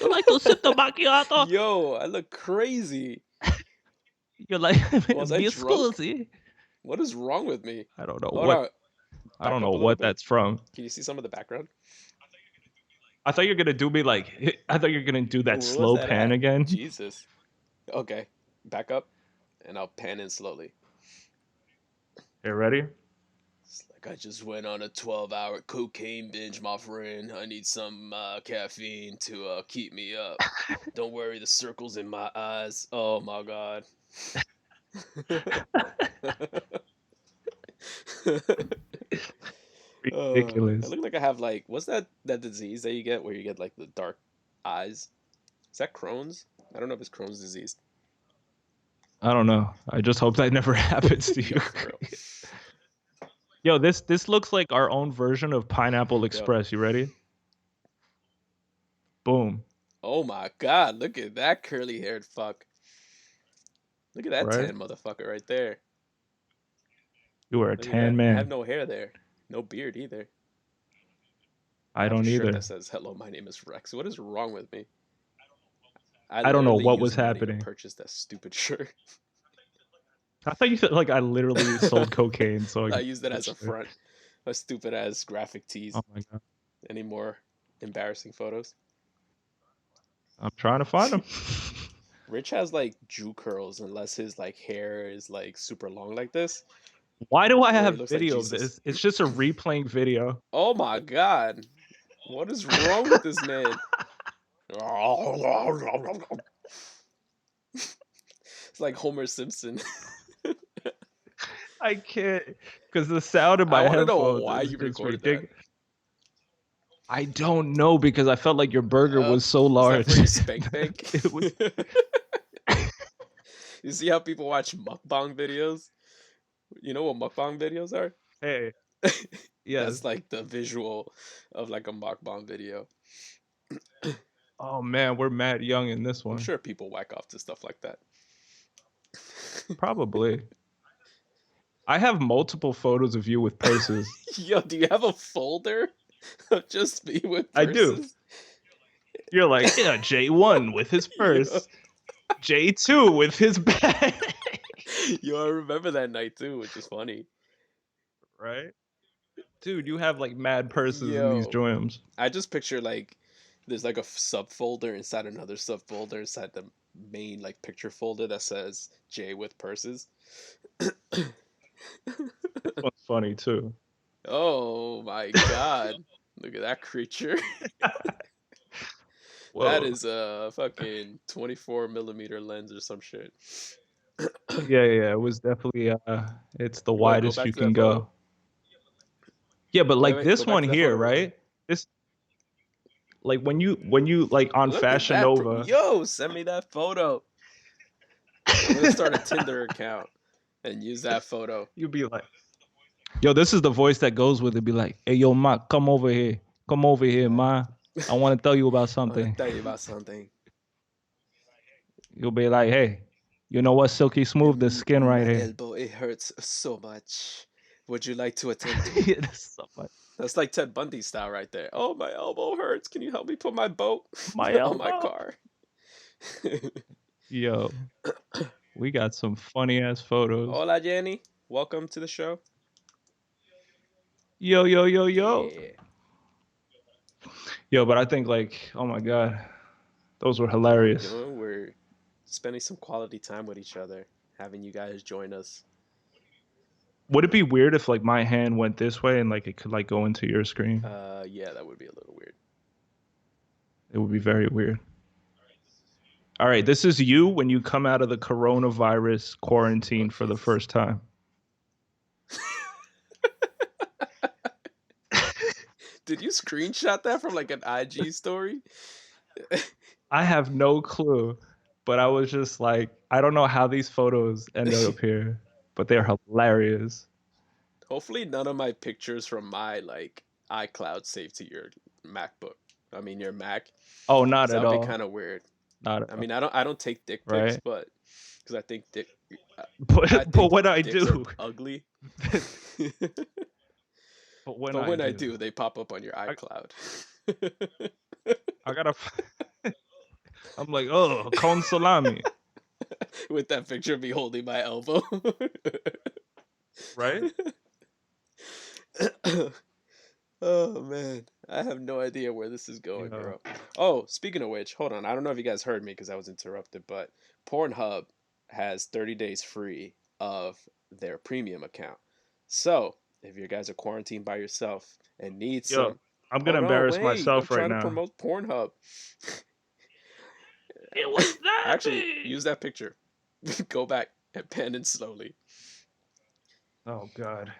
You like to sip the macchiato? Yo, I look crazy. You're like, Was I mi drunk? scusi." What is wrong with me? I don't know Hold on. I Back don't up know a little what bit. that's from. Can you see some of the background? I thought you were gonna do me like I thought you were gonna do that Where was slow that pan at? again. Jesus. Okay. Back up, and I'll pan in slowly. You ready? It's like I just went on a 12-hour cocaine binge, my friend. I need some caffeine to keep me up. Don't worry, the circles in my eyes. Oh my god. I Ridiculous. look like I have like what's that disease that you get where you get like the dark eyes? Is that Crohn's? I don't know if it's Crohn's disease. I don't know. I just hope that never happens to Yo, you. for real. Yo, this looks like our own version of Pineapple Yo. Express. You ready? Boom. Oh my god, look at that curly haired fuck. Look at that Right? tan motherfucker right there. You are a Look at tan that. I have man. no hair there. No beard either. I I have a don't shirt that either. says "Hello, my name is Rex." What is wrong with me? I I don't know literally what was used money to happening. purchase that stupid shirt. I thought you said like I literally sold I cocaine, so I got used that this as a shit. front. A stupid ass graphic Oh tease. my god. Any more embarrassing photos? I'm trying to find them. Rich has like Jew curls unless his like hair is like super long like this, Why do I where he have looks like video of Jesus. this? It's just a replaying video. Oh my god. What is wrong with this man? It's like Homer Simpson. I can't because the sound in I my want to know headphones why is you just recorded that. ridiculous. I don't know because I felt like your burger Uh, was so is that for large. your spank bank? It was You see how people watch mukbang videos? You know what mukbang videos are? hey, That's yes. like the visual of like a mukbang video. Oh man, we're mad young in this I'm one. sure people whack off to stuff like that. Probably. I have multiple photos of you with purses. Yo, do you have a folder of just me with I do. purses? You're like, yeah, J1 with his Yo, purse, J2 with his bag. yo, I remember that night too, which is funny. Right? Dude, you have like mad purses in these Yo, joyums. I just picture like there's like a subfolder inside another subfolder inside the main like picture folder that says J with purses. This one's funny too. Oh my god. Look at that creature. That Whoa. is a fucking 24 millimeter lens or some shit. Yeah, yeah, it was definitely it's the What? Go widest back you to that can photo. go. Yeah, but Wait, like wait, go this back one to that here, photo real quick. right? This like when you like on Look at Fashion that. Nova, Yo, send me that photo. I'm gonna start a Tinder account and use that photo. you'd be like, yo, this is the voice that goes with it. Be like, hey, yo, Ma, come over here. Come over here, Ma. I want to tell you about I wanna something. tell you about something. You'll be like, hey, you know what? Silky smooth, the skin right My here. elbow, it hurts so much. Would you like to attend to it? Yeah, that's so much. That's like Ted Bundy style right there. Oh, my elbow hurts. Can you help me put my boat My on my elbow. car? Yo, we got some funny ass photos. Hola, Jenny. Welcome to the show. Yo, yo, yo, yo. Yeah. Yo, but I think like, oh my god, those were You know what we're hilarious. doing? We're spending some quality time with each other, having you guys join us. Would it be weird if like my hand went this way and like it could like go into your screen? Yeah, that would be a little weird. It would be very weird. All right, this is you when you come out of the coronavirus Oh, quarantine for the Jesus. first time. Did you screenshot that from like an IG story? I have no clue, but I was just like, I don't know how these photos ended up here, but they're hilarious. Hopefully, none of my pictures from my like iCloud saved to your MacBook. I mean, your Mac, Oh, because not that at would be all. kind of weird. Not at I all. mean, I don't take dick pics, Right? but because uh, I But think when I dicks are do, ugly. but when But I when I do, do, they pop up on your I iCloud. I gotta. I'm like, oh, con salami. With that picture of me holding my elbow. Right? Oh man, I have no idea where this is going, Yeah. bro. Oh, speaking of which, hold on. I don't know if you guys heard me because I was interrupted, but Pornhub has 30 days free of their premium account. So if you guys are quarantined by yourself and need Yo, some, I'm gonna hold on, embarrass wait, I'm myself right trying to now. promote Pornhub. It was Actually, nothing. use that picture. Go back and pan in slowly. Oh God.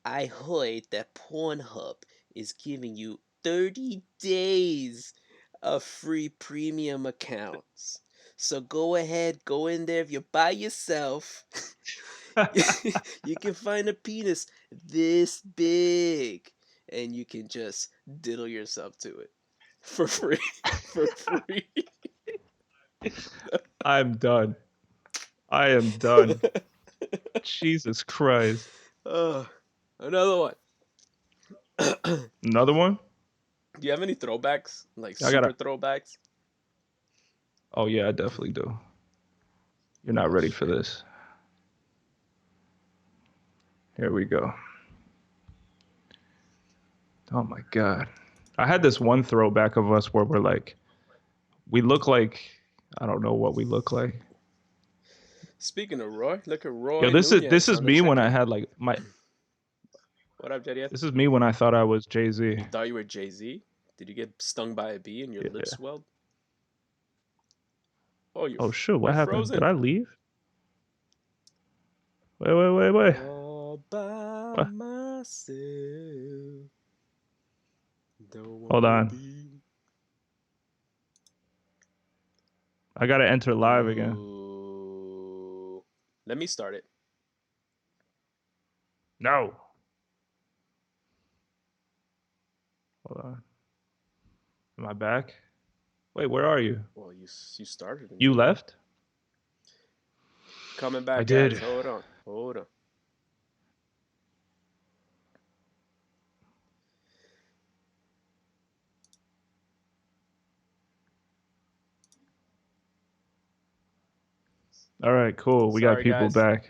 I heard that Pornhub is giving you 30 days of free premium accounts. So go ahead, go in there if you're by yourself. You can find a penis this big and you can just diddle yourself to it for free. For free. I'm done. I am done. Jesus Christ. Another one. Do Another one? you have any throwbacks? Like I super gotta. throwbacks? Oh yeah, I definitely do. You're not Oh ready for shit. this. Here we go. Oh my God. I had this one throwback of us where we're like, we look like, I don't know what we look like. Speaking of Roy, look at Yo, Roy this Nunez is on the me when I check-in. had like my. What up, Jedieth? This is me when I thought I was Jay Z. You thought you were Jay-Z? Did you get stung by a bee and your lips Yeah. swelled? Oh, Oh shoot, you're what happened? Did frozen. I leave? Wait. All by What? myself. Don't Hold wanna on. be. I gotta enter live again. Ooh. Let me start it. No. Hold on. Am I back? Wait, where are you? Well, you started and You you left. left? Coming I back, guys. did. Hold on. Hold on. All right, cool. We got Sorry, people guys. back.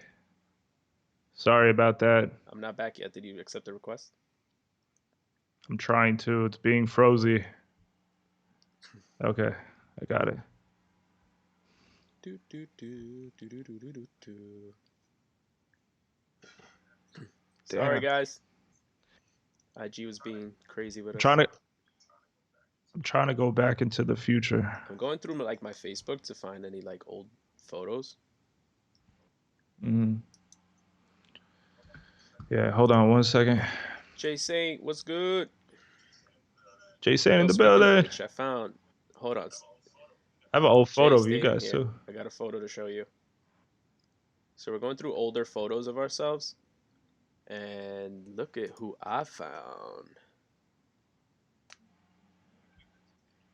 Sorry about that. I'm not back yet. Did you accept the request? I'm trying to. It's being frozy. Okay, I got it. Do, do, do, do, do, do, do, do, do. Sorry, Damn. guys. IG was being crazy with I'm us. trying to. I'm trying to go back into the future. I'm going through like my Facebook to find any like old photos. Mm. Yeah, hold on 1 second. Jay Saint, what's good? Jason Yo, in the speaking of building. which, I found. Hold on, I have an old Jay, photo of you stay guys here. too. I got a photo to show you. So we're going through older photos of ourselves, and look at who I found.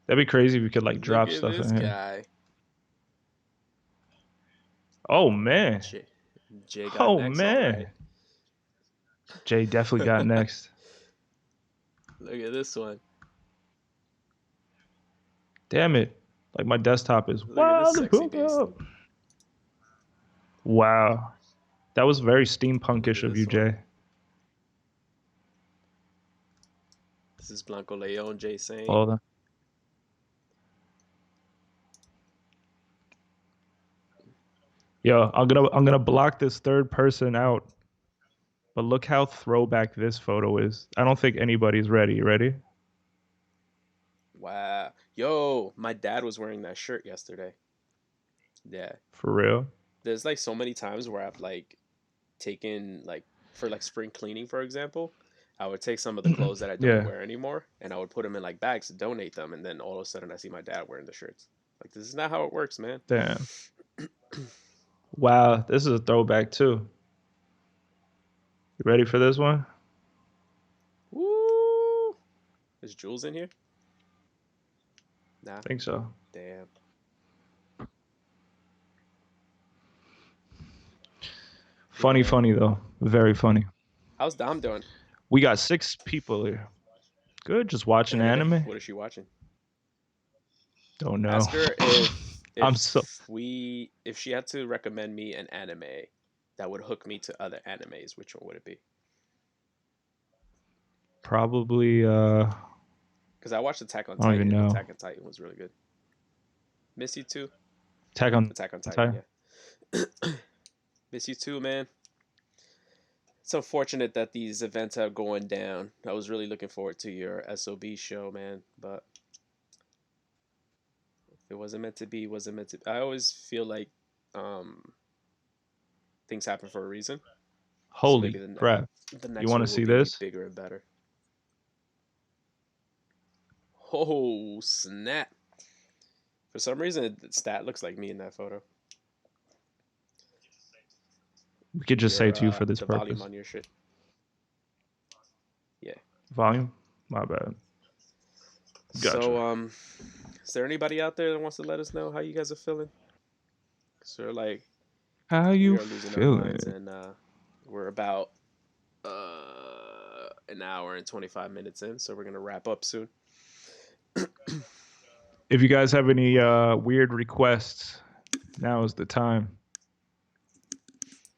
That'd be crazy if we could like Look drop at stuff this in here. guy. Oh man. Jay, Jay got Oh next, all right. man. Jay definitely got next. Look at this one. Damn it. Like my desktop is Look at this wild the sexy fuck beast. up. Wow. That was very Look steampunkish at of you, this one. Jay. This is Blanco Leon, Jay Saint. Hold on. Yo, I'm gonna block this third person out. But look how throwback this photo is. I don't think anybody's ready. You ready? Wow. Yo, my dad was wearing that shirt yesterday. Yeah. For real? There's like so many times where I've like taken like for like spring cleaning, for example, I would take some of the clothes that I don't Yeah. wear anymore and I would put them in like bags to donate them. And then all of a sudden I see my dad wearing the shirts. Like, this is not how it works, man. Damn. Wow, this is a throwback too. You ready for this one? Woo! Is Jules in here? Nah. Think so. Damn. Funny, Yeah. funny though. Very funny. How's Dom doing? We got 6 people here. Good, just watching anime. What is she watching? Don't know. Ask her I'm so if she had to recommend me an anime, that would hook me to other animes, which one would it be? Probably. Because I watched Attack on I don't even Titan, and know. Attack on Titan was really good. Miss you too. Attack on Attack on Titan, Titan. yeah. Miss you too, man. It's unfortunate that these events are going down. I was really looking forward to your SOB show, man. But if it wasn't meant to be, it wasn't meant to. I always feel like um, things happen for a reason. So maybe Holy crap! the You next want to one will see be this? bigger and better. Oh snap! For some reason, Stat looks like me in that photo. We could just say Your two for this the volume purpose. on your shit. Yeah. Volume. My bad. So Gotcha. is there anybody out there that wants to let us know how you guys are feeling? So like How we you are losing our minds, feeling? and we're about an hour and 25 minutes in, so we're gonna wrap up soon. If you guys have any weird requests, now is the time.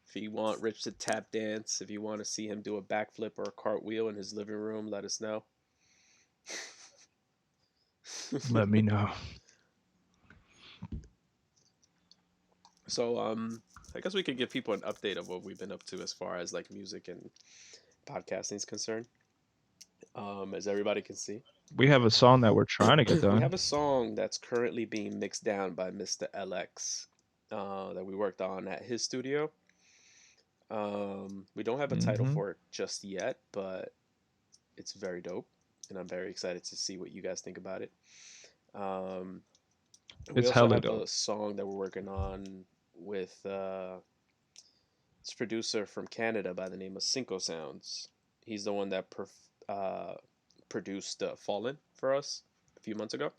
If you want Rich to tap dance, if you want to see him do a backflip or a cartwheel in his living room, let us know. Let me know. So I guess we could give people an update of what we've been up to as far as like music and podcasting is concerned. As everybody can see, We have a song that we're trying to get we done. have a song that's currently being mixed down by Mr. LX that we worked on at his studio. We don't have a title Hmm. for it just yet, but it's very dope, and I'm very excited to see what you guys think about it. Um, we It's also hella have a dope. song that we're working on with this producer from Canada by the name of Cinco Sounds. He's the one that produced Fallen for us a few months ago.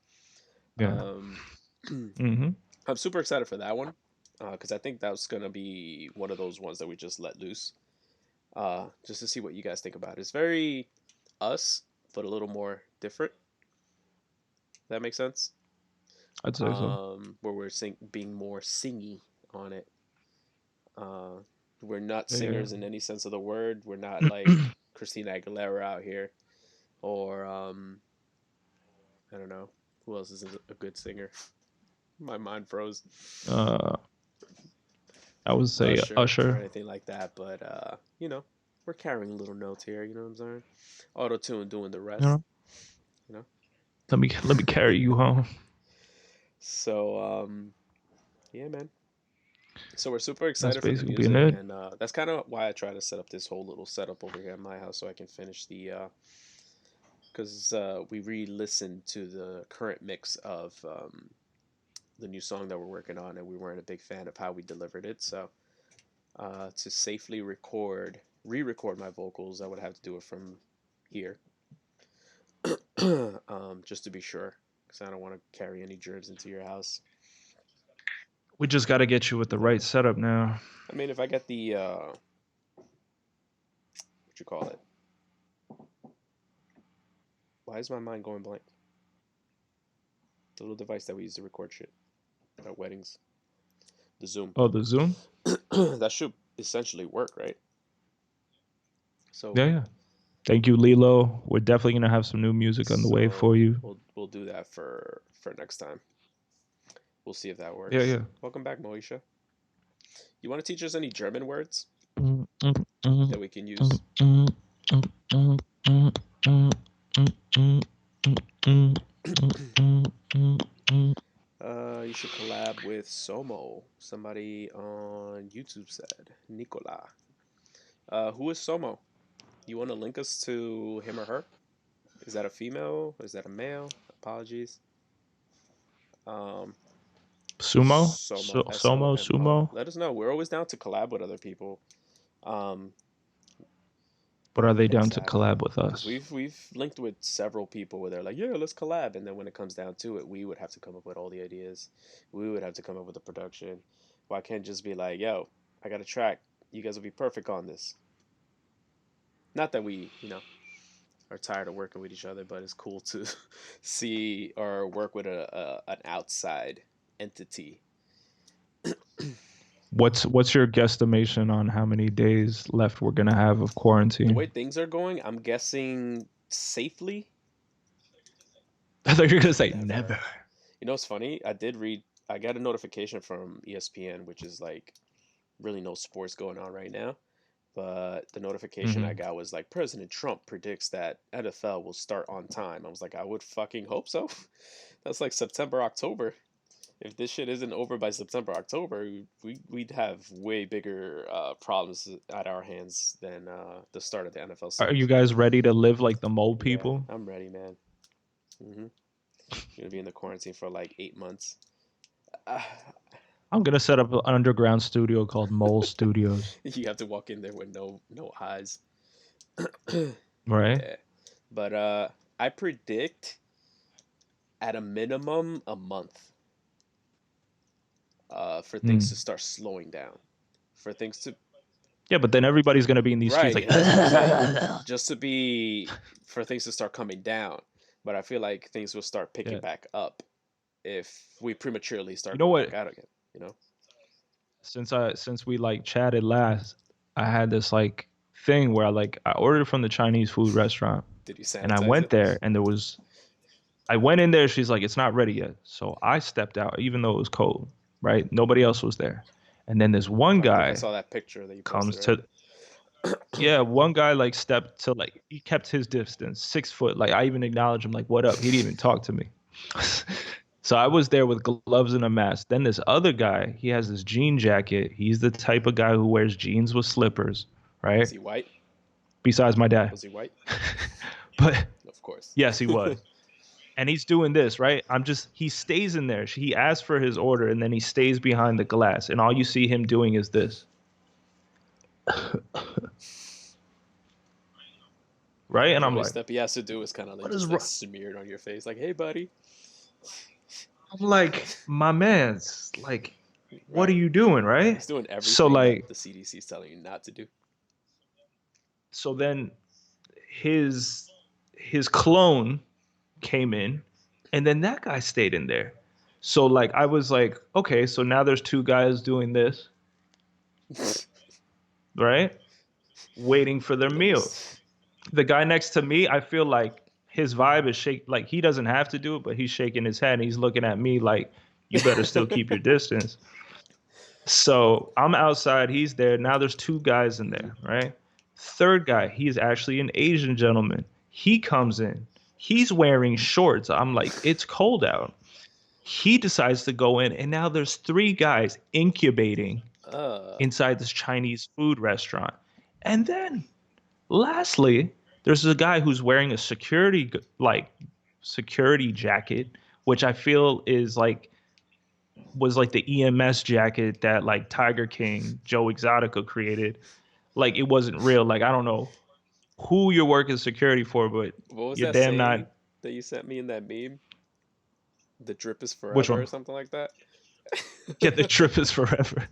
Yeah. Um, Hmm. I'm super excited for that one because I think that's going to be one of those ones that we just let loose just to see what you guys think about it. It's very us, but a little more different. That makes sense. I'd say so. Where we're being more singy on it. Uh, we're not Yeah. singers in any sense of the word. We're not like Christina Aguilera out here, or I don't know who else is a good singer. My mind froze. uh, I would say Usher or Usher. anything like that. But we're carrying little notes here. You know what I'm saying? Auto tune doing the You rest. know, You know. let me carry you home. So yeah, man. So we're super That's excited for the basically music, it. and that's kind of why I try to set up this whole little setup over here at my house so I can finish the because we re-listened to the current mix of the new song that we're working on, and we weren't a big fan of how we delivered it. So to safely re-record my vocals, I would have to do it from here, just to be sure, because I don't want to carry any germs into your house. We just got to get you with the Yeah, right setup now. I mean, if I get the what you call it, why is my mind going blank? The little device that we use to record shit at weddings, the Zoom. Oh, the Zoom. That should essentially work, right? So Yeah, yeah. Thank you, Lilo. We're definitely gonna have some new music on the way so for you. we'll do that for next time. We'll see if that Yeah, works. yeah. Welcome back, Moisha. You want to teach us any German words that we can use? You should collab with Somo. Somebody on YouTube said Nicola. Who is Somo? You want to link us to him or her? Is that a female? Is that a male? Apologies. Um, Sumo, Somo, Somo, Somo. Sumo. Let us know. We're always down to collab with other people. Um, But are they down to exactly. collab with Because us? we've linked with several people where they're like, yeah, let's collab, and then when it comes down to it, we would have to come up with all the ideas. We would have to come up with the production. Well, I can't just be like, yo, I got a track. You guys will be perfect on this. Not that we, are tired of working with each other, but it's cool to see or work with an outside entity. What's your guesstimation on how many days left we're gonna have of The quarantine? way things are going, I'm guessing safely I thought you were gonna say never. never. You know, it's funny. I did read. I got a notification from ESPN, which is like really no sports going on right now. But the notification I Hmm. got was like President Trump predicts that NFL will start on time. I was like, I would fucking hope so. That's like September, October. If this shit isn't over by September, October, we'd have way bigger problems at our hands than the start of the NFL Are you season. guys ready to live like the mole Yeah, people? I'm ready, man. Gonna be in the quarantine for like 8 months. Uh, I'm gonna set up an underground studio called Mole Studios, you have to walk in there with no eyes. right? Yeah, but I predict at a minimum a month for things to Hmm. start slowing down, for things to Yeah, but then everybody's gonna be in these streets right. like, That's what I'm saying. Just to be for things to start coming down, but I feel like things will start picking yeah. back up if we prematurely You start know going back what? out again. You know, Since we like chatted last, I had this like thing where I ordered from the Chinese food restaurant, did you and I sanitize went it? there, and I went in there. She's like, it's not ready yet. So I stepped out, even though it was cold, right? Nobody else was there. And then this one I think I guy saw that picture that you posted, comes right? to, yeah, one guy like stepped to like, he kept his distance, 6 foot. Like I even acknowledged him, like, what up? He didn't even talk to me. So I was there with gloves and a mask. Then this other guy, he has this jean jacket. He's the type of guy who wears jeans with slippers, Was right? he white? Besides my dad. Was he white? But Of course. yes, he was. And he's doing this, right? He stays in there. He asks for his order and then he stays behind the glass. And all you see him doing is this, right? And The I'm only like, step he has to do is kind of like what is just like wrong? smeared on your face, like, "Hey, buddy." I'm like, my man's like, what are Right. you doing, He's right? doing So everything that like, the CDC is telling you not to do. so then his his clone came in, and then that guy stayed in there. So like I was like, okay, so now there's two guys doing this, right? Waiting for their Let me. meal. The guy next to me, I feel like his vibe is like he doesn't have to do it, but he's shaking his head and he's looking at me like you better still keep your distance. So I'm outside, he's there. Now there's two guys in Mhm. there, right? Third guy, he's actually an Asian gentleman. He comes in. He's wearing shorts. I'm like, it's cold out. He decides to go in, and now there's three guys incubating Uh, inside this Chinese food restaurant. And then lastly, there's a guy who's wearing a security jacket, which I feel is like was like the EMS jacket that like Tiger King, Joe Exotica created. Like it wasn't real. Like I don't know who you're working security for, but what was you're that damn saying not. that you sent me in that meme? The drip is Which forever or one? something like that. Get the trip is forever.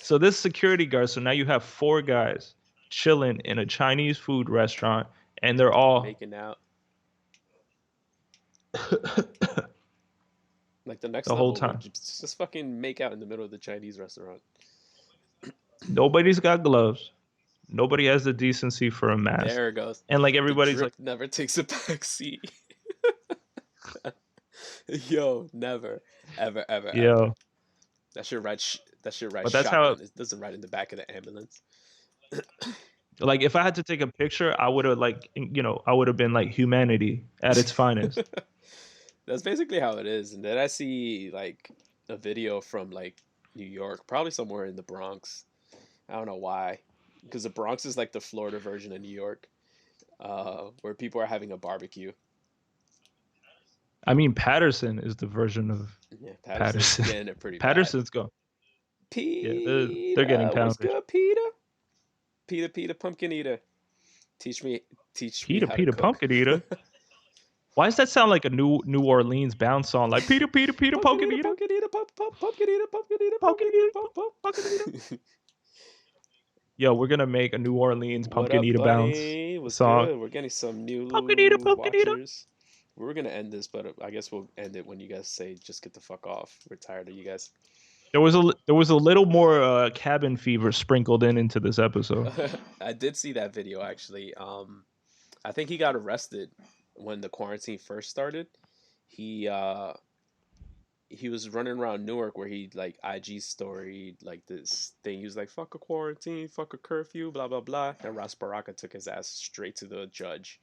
So this security guard. So now you have four guys chilling in a Chinese food restaurant, and they're all Making out. the Like the next whole level would time. just fucking make out in the middle of the Chinese restaurant. Nobody's got gloves. Nobody has the decency for a mask, There it goes. and like The everybody's like, drip never takes a back seat. Yo, never, ever, ever, ever. yo. That should ride But that's how. shotgun. It doesn't ride in the back of the ambulance. Like if I had to take a picture, I would have I would have been like humanity at its finest. That's basically how it is. And then I see like a video from like New York, probably somewhere in the Bronx. I don't know why, because the Bronx is like the Florida version of New York, where people are having a barbecue. I mean, Patterson is the version of Yeah, Patterson's Patterson. getting it pretty bad. Patterson's go. Yeah, they're getting Peter, what's pounded. good, Peter? Peter, pumpkin eater. Teach me, teach me Peter, how to Peter, cook. pumpkin eater. Why does that sound like a New Orleans bounce song? Like Peter, Peter, Peter, Pumpkin pumpkin eater, eater, pumpkin eater, pumpkin eater, pumpkin eater, pumpkin pumpkin eater, eater, pump, pump. pumpkin eater. Yo, we're gonna make a New Orleans What pumpkin up, eater bounce buddy? What's song. good? We're getting some Pumpkin eater, new pumpkin eater. watchers. We were gonna end this, but I guess we'll end it when you guys say just get the fuck off. We're tired of you guys. there was a little more cabin fever sprinkled into this episode. I did see that video actually. I think he got arrested when the quarantine first started. He he was running around Newark where he like IG storied like this thing. He was like, "Fuck a quarantine, fuck a curfew, blah blah blah." And Ras Baraka took his ass straight to the judge.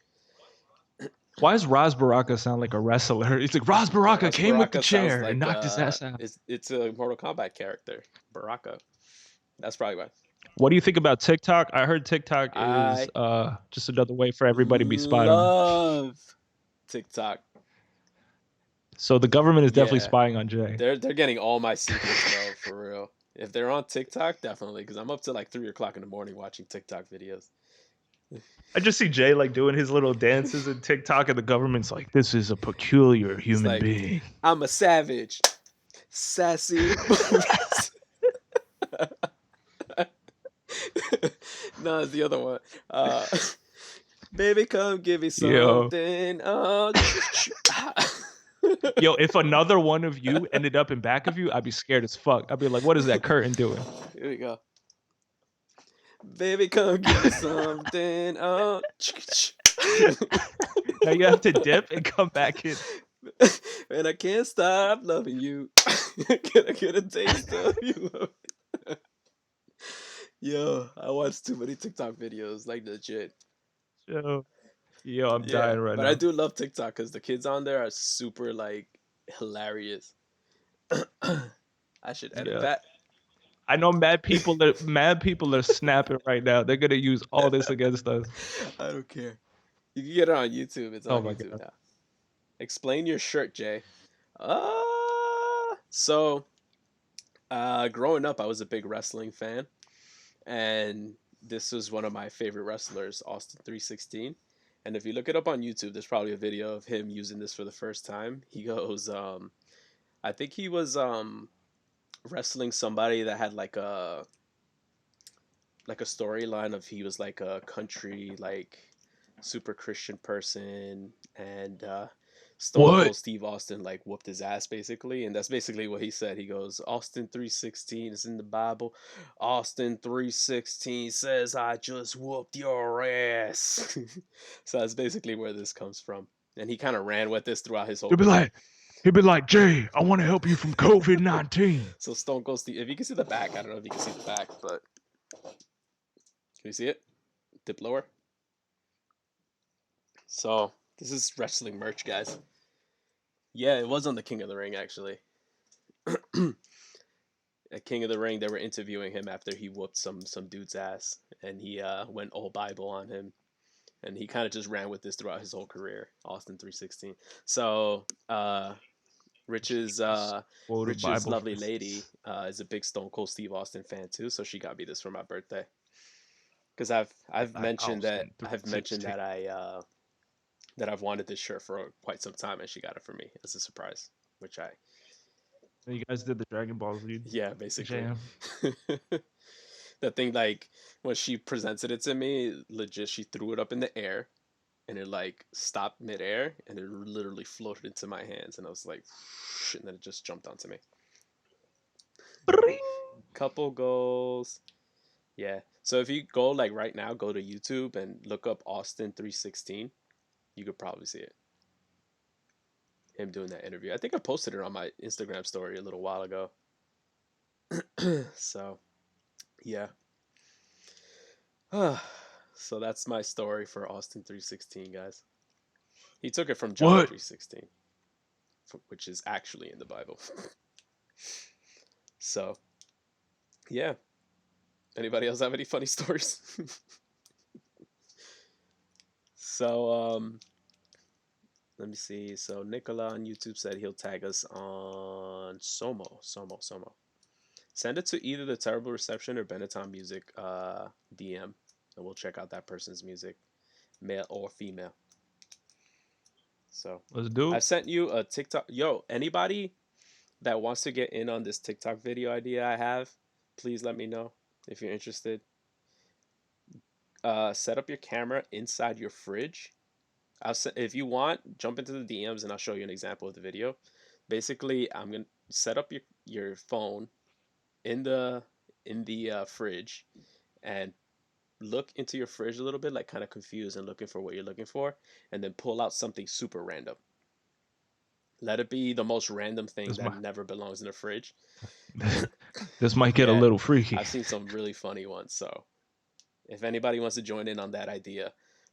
Why does Raz Baraka sound like a wrestler? He's like Raz Baraka Ras came with the Baraka sounds chair and like knocked his ass out. it's a Mortal Kombat character, Baraka. That's probably why. What do you think about TikTok? I heard TikTok is I just another way for everybody to be spied on. love TikTok. So the government is definitely Yeah, spying on Jay. they're getting all my secrets, bro, for real. If they're on TikTok, definitely, because I'm up to like 3 o'clock in the morning watching TikTok videos. I just see Jay like doing his little dances in TikTok, and the government's like, "This is a peculiar It's human like being." I'm a savage, sassy. No, it's the other one. Baby, come give me Yo, something. Oh, yo, if another one of you ended up in back of you, I'd be scared as fuck. I'd be like, "What is that curtain doing?" here we go. Baby, come give me something. Oh, Now you have to dip and come back in. and I can't stop loving you. Can I get a taste of you? Love? Yo, I watched too many TikTok videos, like legit. Yo, yo, I'm Yeah, dying right but I now. do love TikTok because the kids on there are super like hilarious. I should edit Yeah, that. I know mad people are snapping right now. They're gonna use all this against us. I don't care. You can get it on YouTube. It's Oh on my YouTube god. now. Explain your shirt, Jay. So growing up, I was a big wrestling fan, and this was one of my favorite wrestlers, Austin 316. And if you look it up on YouTube, there's probably a video of him using this for the first time. He goes, I think he was wrestling somebody that had like a storyline of he was like a country like super Christian person, and Stone What? Cold Steve Austin like whooped his ass basically, and that's basically what he said. He goes, Austin 316 is in the Bible. Austin 316 says, I just whooped your ass. So that's basically where this comes from, and he kind of ran with this throughout his whole He'll be career. like, Jay, I want to help you from COVID-19. So Stone Cold Steve, if you can see the back, I don't know if you can see the back, but can you see it? Dip lower. So this is wrestling merch, guys. Yeah, it was on the King of the Ring actually. At King of the Ring, they were interviewing him after he whooped some dude's ass, and he went all Bible on him, and he kind of just ran with this throughout his whole career. Austin 316. So Rich's Quoted Rich's Bible lovely verse. lady is a big Stone Cold Steve Austin fan too, so she got me this for my birthday. Because I've That mentioned that Austin I've mentioned 316. that I've wanted this shirt for quite some time, and she got it for me as a surprise, which I You guys did the Dragon Ball Z yeah basically. jam. That thing like when she presented it to me, legit she threw it up in the air, and it like stopped midair, and it literally floated into my hands, and I was like, and then it just jumped onto me. Couple goals. Yeah. So if you go like right now, go to YouTube and look up Austin 316, you could probably see it. Him doing that interview. I think I posted it on my Instagram story a little while ago. So yeah. So that's my story for Austin 316, guys. He took it from John What? 316, which is actually in the Bible. So yeah. Anybody else have any funny stories? So let me see. So Nicola on YouTube said he'll tag us on Somo. Send it to either the Terrible Reception or Benatton Music DM, and we'll check out that person's music, male or female. So Let's do I've it. sent you a TikTok. Yo, anybody that wants to get in on this TikTok video idea I have, please let me know if you're interested. Set up your camera inside your fridge. If you want, jump into the DMs and I'll show you an example of the video. Basically, I'm gonna set up your phone in the fridge and look into your fridge a little bit, like kind of confused and looking for what you're looking for, and then pull out something super random. Let it be the most random thing This that might never belongs in the fridge. this might get a Yeah, little freaky. I've seen some really funny ones. So if anybody wants to join in on that idea,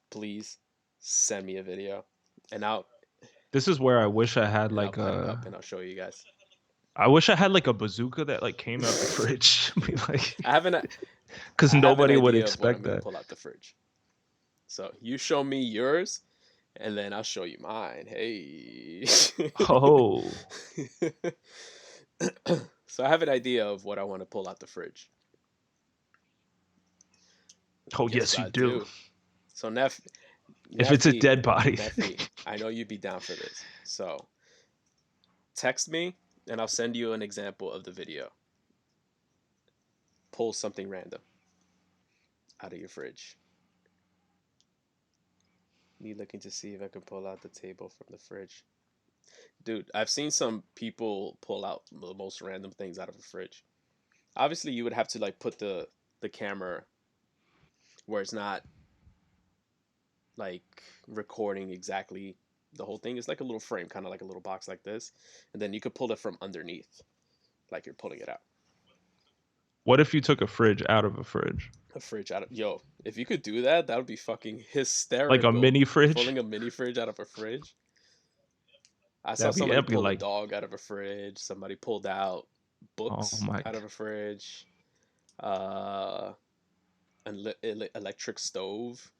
please send me a video, and This is where I wish I had I'll like cut it up a and I'll show you guys. I wish I had like a bazooka that like came out the fridge. Be like, I have an because I have an nobody would idea of what I'm expect gonna that. pull out the fridge. So you show me yours, and then I'll show you mine. Hey. Oh, So I have an idea of what I want to pull out the fridge. oh Yes, yes, you I do. do. So If it's a Neffy, dead body, Neffy, I know you'd be down for this. So text me, and I'll send you an example of the video. Pull something random out of your fridge. Me looking to see if I can pull out the table from the fridge. Dude, I've seen some people pull out the most random things out of a fridge. Obviously, you would have to like put the camera where it's not like recording exactly the whole thing. It's like a little frame, kind of like a little box like this, and then you could pull it from underneath, like you're pulling it out. what if you took a fridge out of a fridge, A fridge out of yo, if you could do that, that would be fucking like a hysterical. mini fridge? Pulling a mini fridge out of a fridge. I saw somebody That'd be pull a like, dog out of a fridge. Somebody pulled out oh books my, out of a fridge. Uh, an electric stove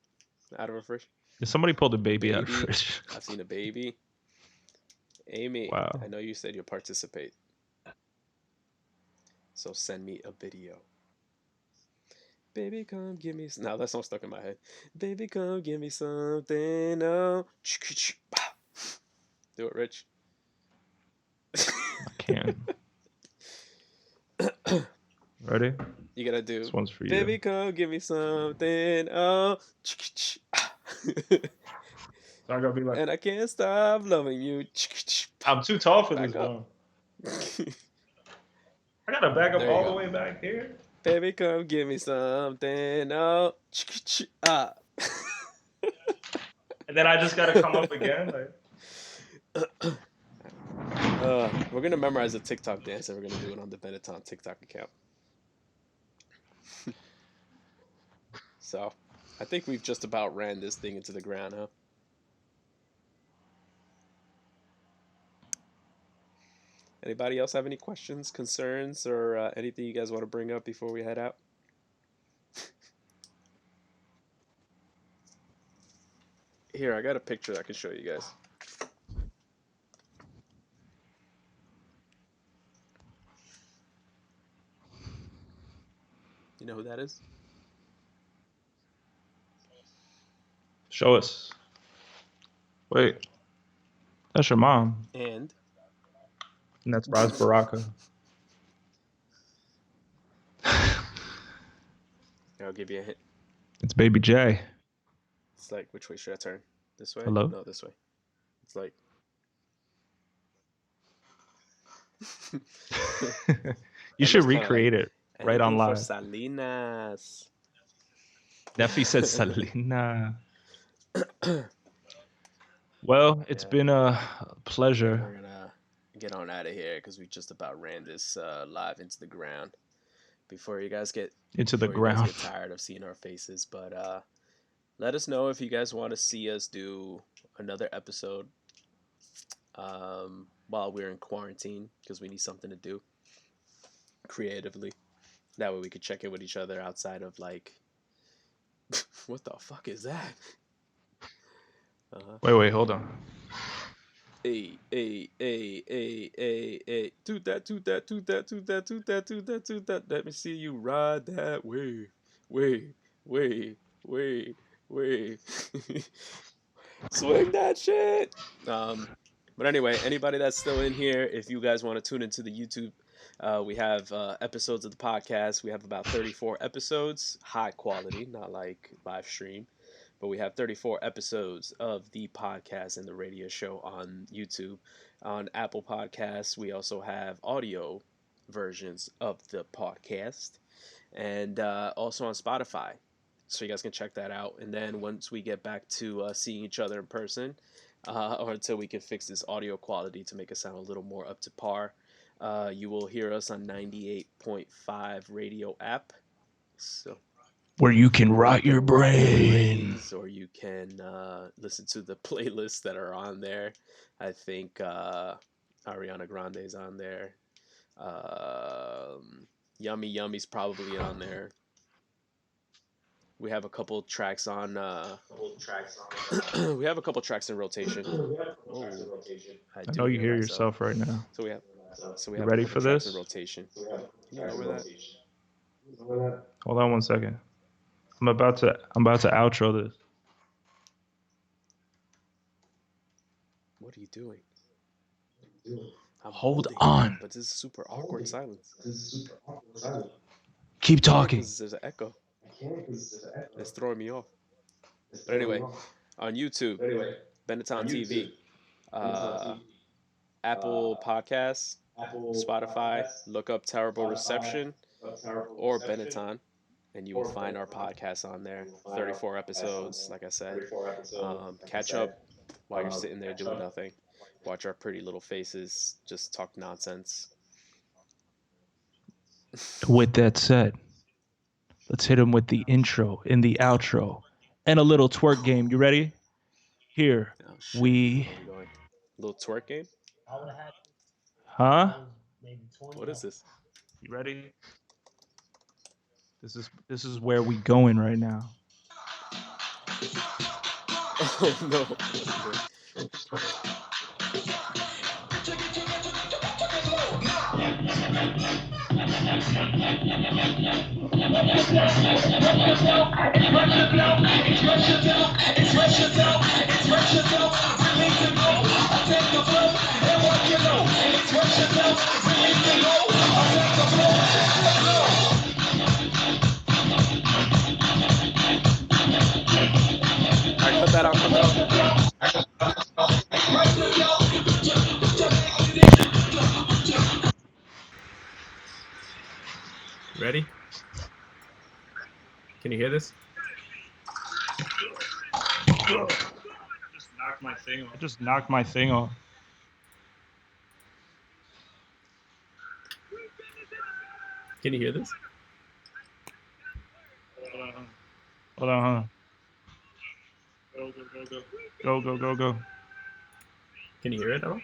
out of a fridge. if somebody pulled a A baby out of a baby. fridge. I've seen a baby. Amy, I Wow. know you said you'll participate, so send me a video. Baby, come give me. Now that song's stuck in my head. Baby, come give me something. Oh, do it, Rich. I can't. Ready? You gotta do. This one's for you. Baby, come give me something. Oh, So I gotta be like, and I can't stop loving you. I'm too tall for this Back up. one. I gotta back up There you all the go. way back here. Baby, come give me something. Oh, ah. And then I just gotta come up again. Like, We're gonna memorize a TikTok dance and we're gonna do it on the Benatton TikTok account. So, I think we've just about ran this thing into the ground, huh? Anybody else have any questions, concerns, or anything you guys want to bring up before we head out? Here, I got a picture I can show you guys. You know who that is? show us. Wait, that's your mom. And And that's Raz Baraka. I'll give you a hint. It's Baby J. It's like, which way should I turn? This way? Hello? No, this way. It's like. You It should looks kind of like recreate it right on anything for live. Salinas. Neffy said Salina. Well, it's Yeah. been a And pleasure. we're gonna get on out of here because we just about ran this live into the ground. Before you guys get Into the ground. tired of seeing our faces, but let us know if you guys want to see us do another episode while we're in quarantine because we need something to do creatively. That way we could check in with each other outside of like, what the fuck is that? Wait, hold on. Hey, toot that, toot that, toot that, toot that, toot that, toot that, toot that. Let me see you ride that wave, wave, wave, wave, wave. Swing that shit. But anyway, anybody that's still in here, if you guys want to tune into the YouTube, we have episodes of the podcast. We have about 34 episodes, high quality, not like live stream, but we have 34 episodes of the podcast and the radio show on YouTube. On Apple Podcasts, we also have audio versions of the podcast, and also on Spotify. So you guys can check that out. And then once we get back to seeing each other in person, or until we can fix this audio quality to make it sound a little more up to par, you will hear us on 98.5 radio app. So Where you can rot your brain. or you can listen to the playlists that are on there. I think Ariana Grande's on there. Yummy Yummy's probably on there. We have a couple tracks on. We have a couple tracks in rotation. Oh, I I do know you hear myself. yourself right now. So we have. You ready a for couple tracks in this? rotation. Can you lower that? Hold on 1 second. I'm about to outro this. What are you doing? I'm Hold holding, on. but this is super awkward silence. Keep talking. Because there's an echo. It's throwing me off. But anyway, on YouTube, Benatton TV, Apple Podcasts, Spotify, look up Terrible Reception or Benetton, and you will find our podcast on there. 34 episodes, like I said. Catch up while you're sitting there doing nothing. Watch our pretty little faces just talk nonsense. With that said, let's hit him with the intro and the outro and a little twerk game. You ready? Here we. Where are we going? Little twerk game? Huh? What is this? You ready? This is where we going right now. Oh no. What are you doing? Alright, cut that out, cut that out. Ready? Can you hear this? I just knocked my thing off. Can you hear this? Hold on, huh? Go. Can you hear it at all?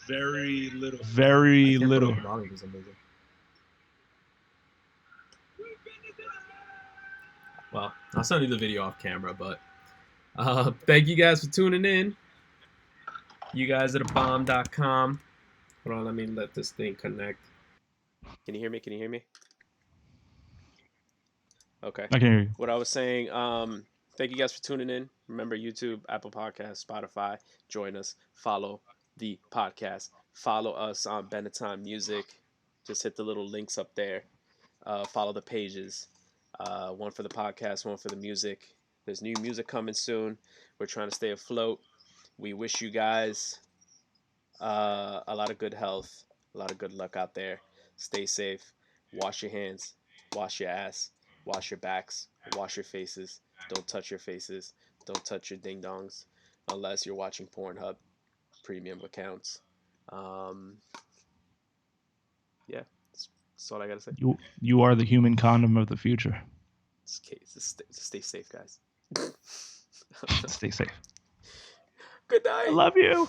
Very little. I can't put up the volume for some reason. Well, I'll send you the video off camera, but thank you guys for tuning in. You guys at abomb.com. Hold on, let me let this thing connect. Can you hear me? Can you hear me? Okay. I can hear you. What I was saying, thank you guys for tuning in. Remember, YouTube, Apple Podcasts, Spotify. Join us. Follow the podcast. Follow us on Benetton Music. Just hit the little links up there. Follow the pages. One for the podcast, one for the music. There's new music coming soon. We're trying to stay afloat. We wish you guys a lot of good health, a lot of good luck out there. Stay safe. Wash your hands. Wash your ass. Wash your backs. Wash your faces. Don't touch your faces. Don't touch your ding dongs unless you're watching Pornhub premium accounts. Yeah, that's all I gotta say. You are the human condom of the future. Just stay safe, guys. Stay safe. Good night. I love you.